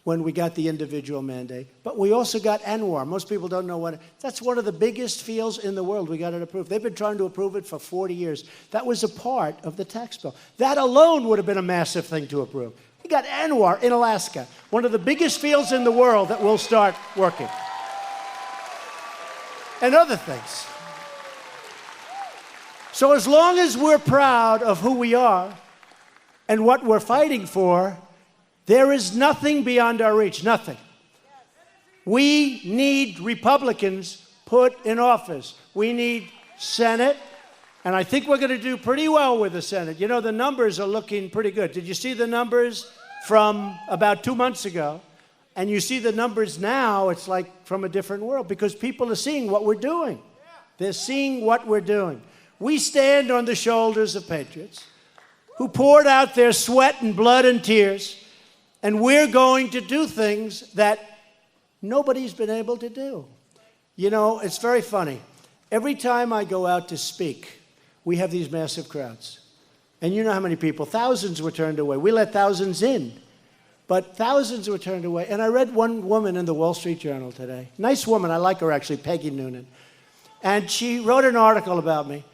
when we got the individual mandate, but we also got ANWR. Most people don't know what, that's one of the biggest fields in the world. We got it approved. They've been trying to approve it for 40 years. That was a part of the tax bill. That alone would have been a massive thing to approve. We got ANWR in Alaska, one of the biggest fields in the world that will start working. And other things. So as long as we're proud of who we are and what we're fighting for, there is nothing beyond our reach, nothing. We need Republicans put in office. We need Senate, And I think we're going to do pretty well with the Senate. You know, the numbers are looking pretty good. Did you see the numbers from about 2 months ago? And you see the numbers now, it's like from a different world because people are seeing what we're doing. They're seeing what we're doing. We stand on the shoulders of patriots who poured out their sweat and blood and tears, and we're going to do things that nobody's been able to do. You know, it's very funny. Every time I go out to speak, we have these massive crowds. And you know how many people? Thousands were turned away. We let thousands in, but thousands were turned away. And I read one woman in the Wall Street Journal today. Nice woman. I like her, actually, Peggy Noonan. And she wrote an article about me.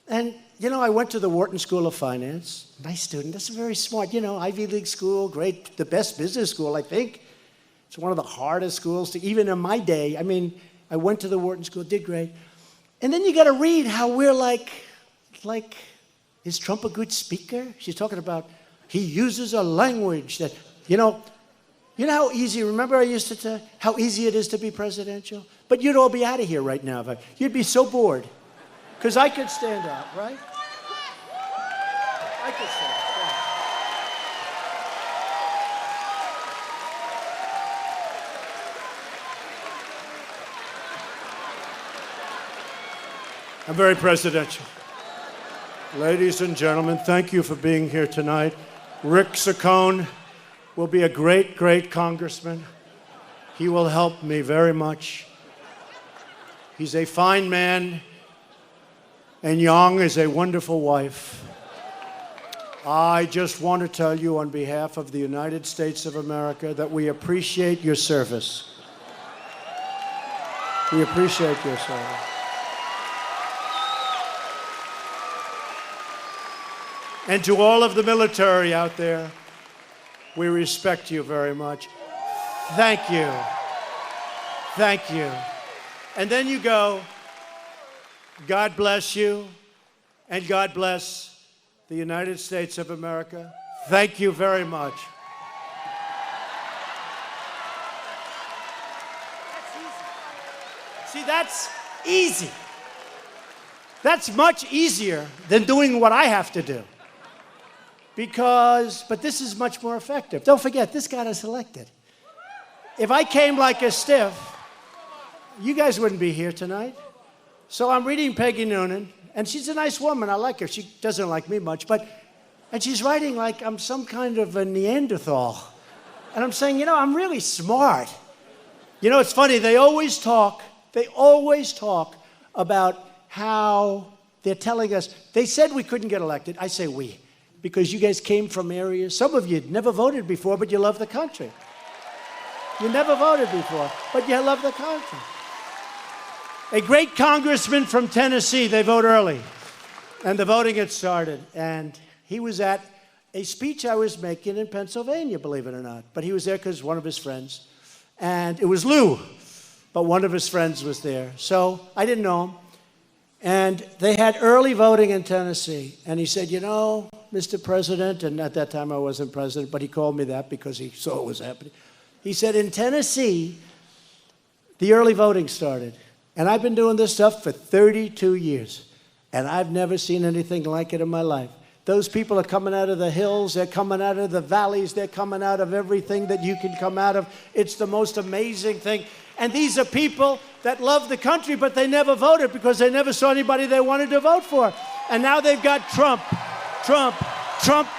And, you know, I went to the Wharton School of Finance. Nice student. That's very smart. You know, Ivy League school, great, the best business school, I think. It's one of the hardest schools to, even in my day. I mean, I went to the Wharton School, did great. And then you got to read how we're like, is Trump a good speaker? She's talking about, he uses a language that, you know how easy, remember I used to tell how easy it is to be presidential? But you'd all be out of here right now. You'd be so bored. Because I could stand out, right? I could stand out, yeah. I'm very presidential. Ladies and gentlemen, thank you for being here tonight. Rick Saccone will be a great, great congressman. He will help me very much. He's a fine man, and Yang is a wonderful wife. I just want to tell you on behalf of the United States of America that we appreciate your service. We appreciate your service. And to all of the military out there, we respect you very much. Thank you. Thank you. And then you go, God bless you, and God bless the United States of America. Thank you very much. That's easy. See, that's easy. That's much easier than doing what I have to do. But this is much more effective. Don't forget, this got us elected. If I came like a stiff, you guys wouldn't be here tonight. So I'm reading Peggy Noonan, and she's a nice woman. I like her. She doesn't like me much, and she's writing like I'm some kind of a Neanderthal. And I'm saying, you know, I'm really smart. You know, it's funny. They always talk about how they're telling us, they said we couldn't get elected. I say we. Because you guys came from areas, some of you never voted before, but you love the country. You never voted before, but you love the country. A great congressman from Tennessee, they vote early, and the voting had started. And he was at a speech I was making in Pennsylvania, believe it or not. But he was there because one of his friends, and it was Lou, but one of his friends was there. So I didn't know him. And they had early voting in Tennessee. And he said, you know, Mr. President, and at that time I wasn't president, but he called me that because he saw what was happening. He said, in Tennessee, the early voting started. And I've been doing this stuff for 32 years. And I've never seen anything like it in my life. Those people are coming out of the hills. They're coming out of the valleys. They're coming out of everything that you can come out of. It's the most amazing thing. And these are people that love the country, but they never voted because they never saw anybody they wanted to vote for. And now they've got Trump,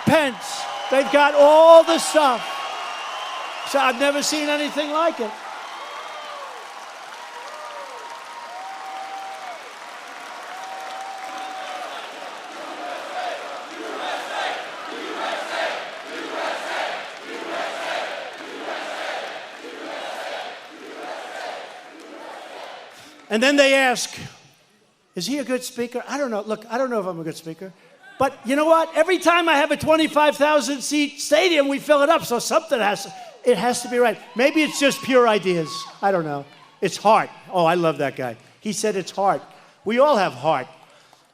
Pence. They've got all the stuff. So I've never seen anything like it. And then they ask, is he a good speaker? I don't know. Look, I don't know if I'm a good speaker. But you know what? Every time I have a 25,000 seat stadium, we fill it up. So something has to be right. Maybe it's just pure ideas. I don't know. It's heart. Oh, I love that guy. He said it's heart. We all have heart.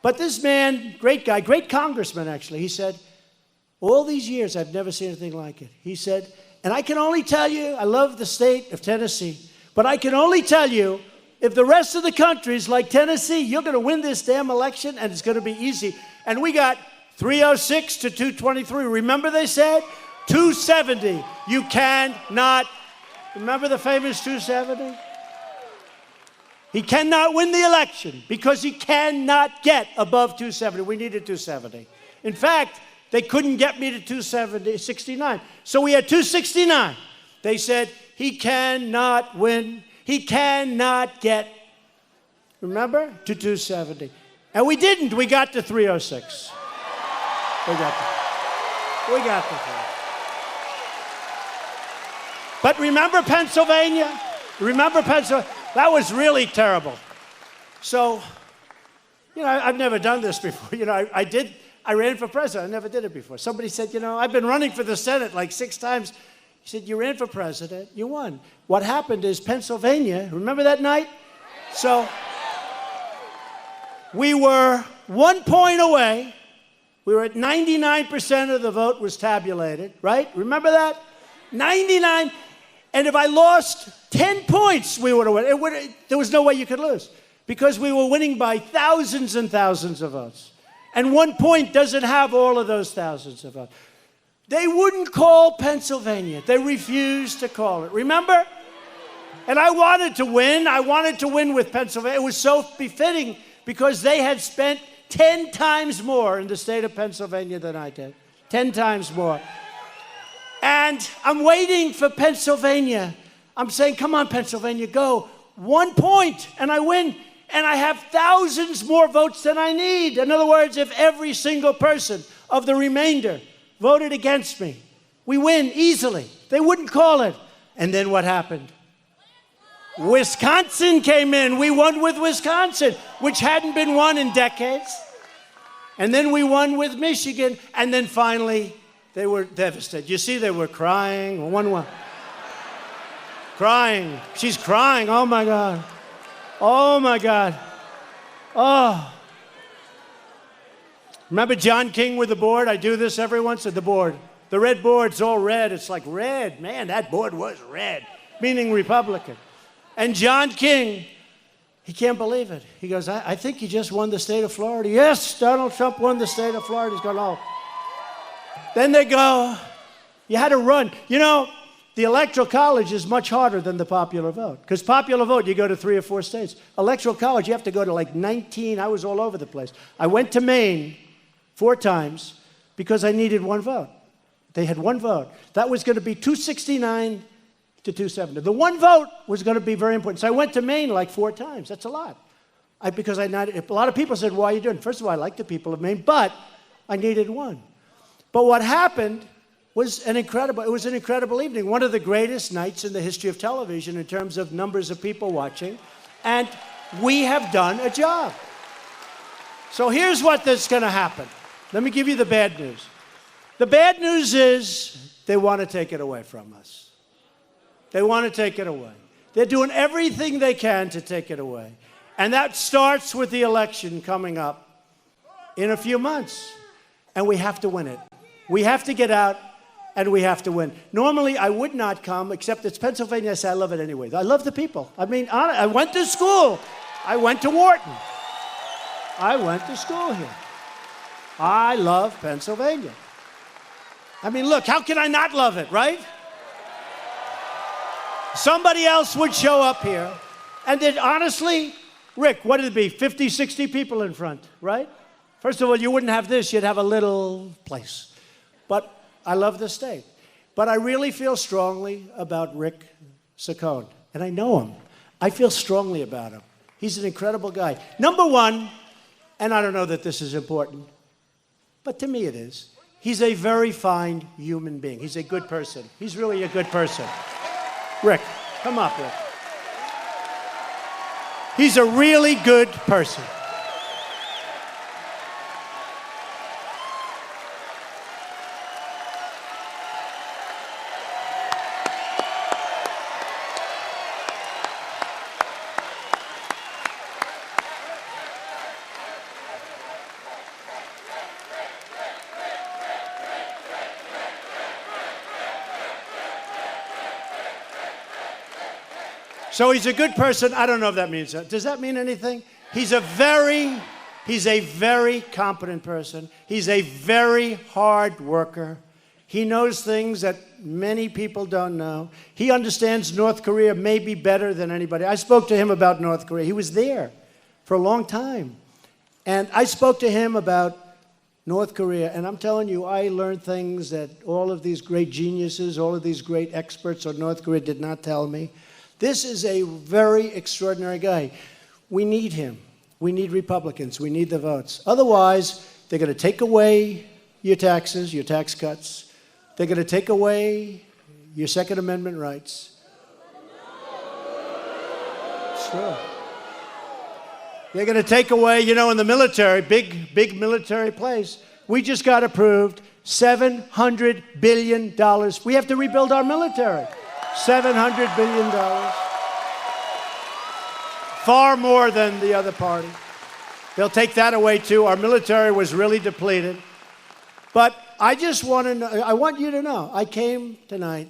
But this man, great guy, great congressman actually, he said, all these years I've never seen anything like it. He said, and I can only tell you, I love the state of Tennessee, but I can only tell you, If the rest of the country is like Tennessee, you're going to win this damn election, and it's going to be easy. And we got 306 to 223. Remember they said? 270. You cannot. Remember the famous 270? He cannot win the election because he cannot get above 270. We needed 270. In fact, they couldn't get me to 269. So we had 269. They said, he cannot win. He cannot get, remember, to 270. And we didn't. We got to 306. We got to 3. But remember Pennsylvania? Remember Pennsylvania? That was really terrible. So, I've never done this before. I ran for president. I never did it before. Somebody said, I've been running for the Senate like 6 times. He said, you ran for president, you won. What happened is Pennsylvania, remember that night? So we were 1 point away. We were at 99% of the vote was tabulated, right? Remember that? 99. And if I lost 10 points, we would have won. There was no way you could lose because we were winning by thousands and thousands of votes. And 1 point doesn't have all of those thousands of votes. They wouldn't call Pennsylvania. They refused to call it. Remember? And I wanted to win. I wanted to win with Pennsylvania. It was so befitting because they had spent 10 times more in the state of Pennsylvania than I did. 10 times more. And I'm waiting for Pennsylvania. I'm saying, come on, Pennsylvania, go. 1 point, and I win. And I have thousands more votes than I need. In other words, if every single person of the remainder voted against me, we win easily. They wouldn't call it. And then what happened? Wisconsin came in. We won with Wisconsin, which hadn't been won in decades. And then we won with Michigan. And then finally, they were devastated. You see, they were crying. One. Crying. She's crying. Oh, my God. Oh, my God. Oh. Remember John King with the board? I do this every once at the board. The red board's all red. It's like red. Man, that board was red, meaning Republican. And John King, he can't believe it. He goes, I think he just won the state of Florida. Yes, Donald Trump won the state of Florida. He's going, oh. Then they go, you had to run. The Electoral College is much harder than the popular vote. Because popular vote, you go to 3 or 4 states. Electoral College, you have to go to like 19. I was all over the place. I went to Maine 4 times because I needed 1 vote. They had 1 vote. That was going to be 269 to 270. The 1 vote was going to be very important. So I went to Maine like 4 times. That's a lot. Because a lot of people said, why are you doing it? First of all, I like the people of Maine, but I needed 1. But what happened was an incredible evening. One of the greatest nights in the history of television in terms of numbers of people watching. And we have done a job. So here's what's going to happen. Let me give you the bad news. The bad news is they want to take it away from us. They want to take it away. They're doing everything they can to take it away. And that starts with the election coming up in a few months. And we have to win it. We have to get out. And we have to win. Normally, I would not come, except it's Pennsylvania. I say I love it anyway. I love the people. I mean, I went to school. I went to Wharton. I went to school here. I love Pennsylvania. I mean, look, how can I not love it, right? Somebody else would show up here. And then, honestly, Rick, what did it be? 50, 60 people in front, right? First of all, you wouldn't have this. You'd have a little place. But I love the state. But I really feel strongly about Rick Sacco. And I know him. I feel strongly about him. He's an incredible guy. Number one, and I don't know that this is important, but to me it is, he's a very fine human being. He's a good person. He's really a good person. Rick, come up, Rick. He's a really good person. So he's a good person. I don't know if that means that. Does that mean anything? He's a very competent person. He's a very hard worker. He knows things that many people don't know. He understands North Korea maybe better than anybody. I spoke to him about North Korea. He was there for a long time. And I spoke to him about North Korea, and I'm telling you, I learned things that all of these great geniuses, all of these great experts on North Korea did not tell me. This is a very extraordinary guy. We need him. We need Republicans. We need the votes. Otherwise, they're going to take away your taxes, your tax cuts. They're going to take away your Second Amendment rights. It's true. They're going to take away, you know, in the military, big military place, we just got approved $700 billion. We have to rebuild our military. $700 billion. Far more than the other party. They'll take that away, too. Our military was really depleted. But I just want to know, I want you to know, I came tonight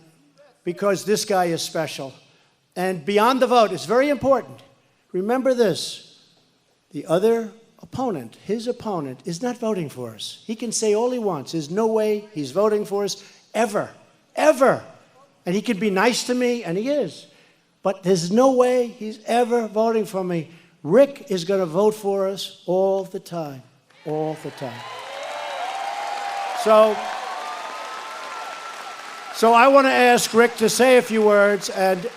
because this guy is special. And beyond the vote, it's very important. Remember this. The other opponent, his opponent, is not voting for us. He can say all he wants. There's no way he's voting for us ever, ever. And he can be nice to me, and he is. But there's no way he's ever voting for me. Rick is going to vote for us all the time, all the time. So I want to ask Rick to say a few words, and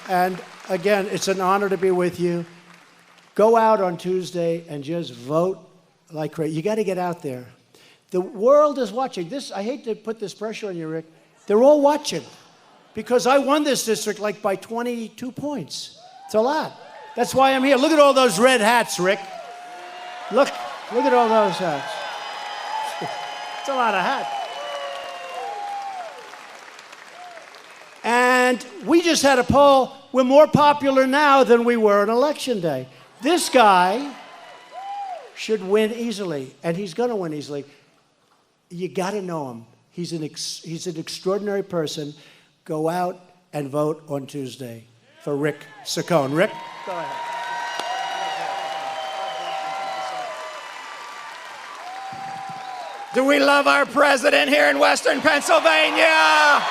again, it's an honor to be with you. Go out on Tuesday and just vote like crazy. You got to get out there. The world is watching. I hate to put this pressure on you, Rick. They're all watching because I won this district like by 22 points. It's a lot. That's why I'm here. Look at all those red hats, Rick. Look at all those hats. It's a lot of hats. And we just had a poll. We're more popular now than we were on Election Day. This guy should win easily, and he's going to win easily. You got to know him. He's an extraordinary person. Go out and vote on Tuesday for Rick Saccone. Rick, go ahead. Do we love our president here in Western Pennsylvania?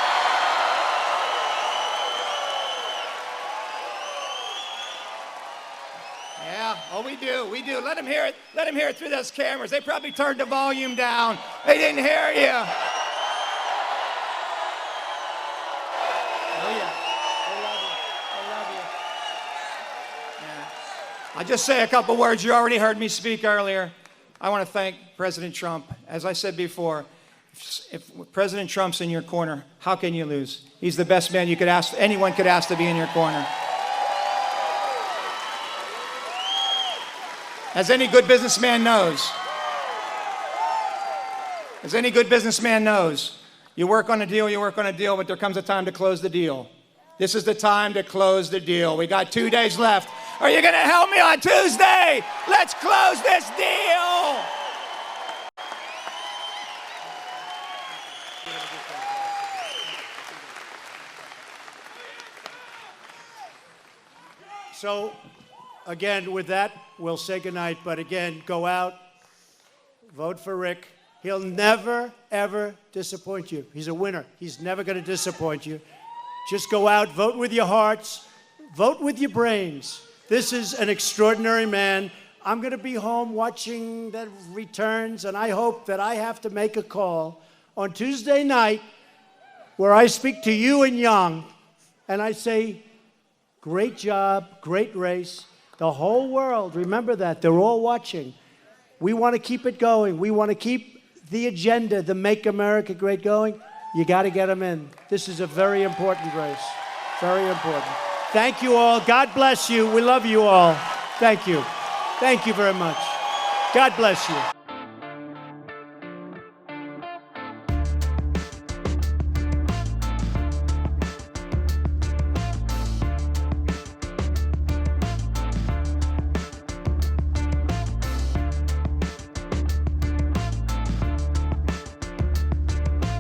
Oh, we do. Let him hear it. Let him hear it through those cameras. They probably turned the volume down. They didn't hear you. Oh, yeah. They love you. They love you. Yeah. I'll just say a couple words. You already heard me speak earlier. I want to thank President Trump. As I said before, if President Trump's in your corner, how can you lose? He's the best man you could ask, anyone could ask to be in your corner. As any good businessman knows, you work on a deal, but there comes a time to close the deal. This is the time to close the deal. We got 2 days left. Are you going to help me on Tuesday? Let's close this deal. So, again, with that, we'll say goodnight. But again, go out, vote for Rick. He'll never, ever disappoint you. He's a winner. He's never going to disappoint you. Just go out, vote with your hearts, vote with your brains. This is an extraordinary man. I'm going to be home watching the returns, and I hope that I have to make a call on Tuesday night where I speak to you and Young, and I say, great job, great race. The whole world, remember that, they're all watching. We want to keep it going. We want to keep the agenda, the Make America Great going. You got to get them in. This is a very important race, very important. Thank you all. God bless you. We love you all. Thank you. Thank you very much. God bless you.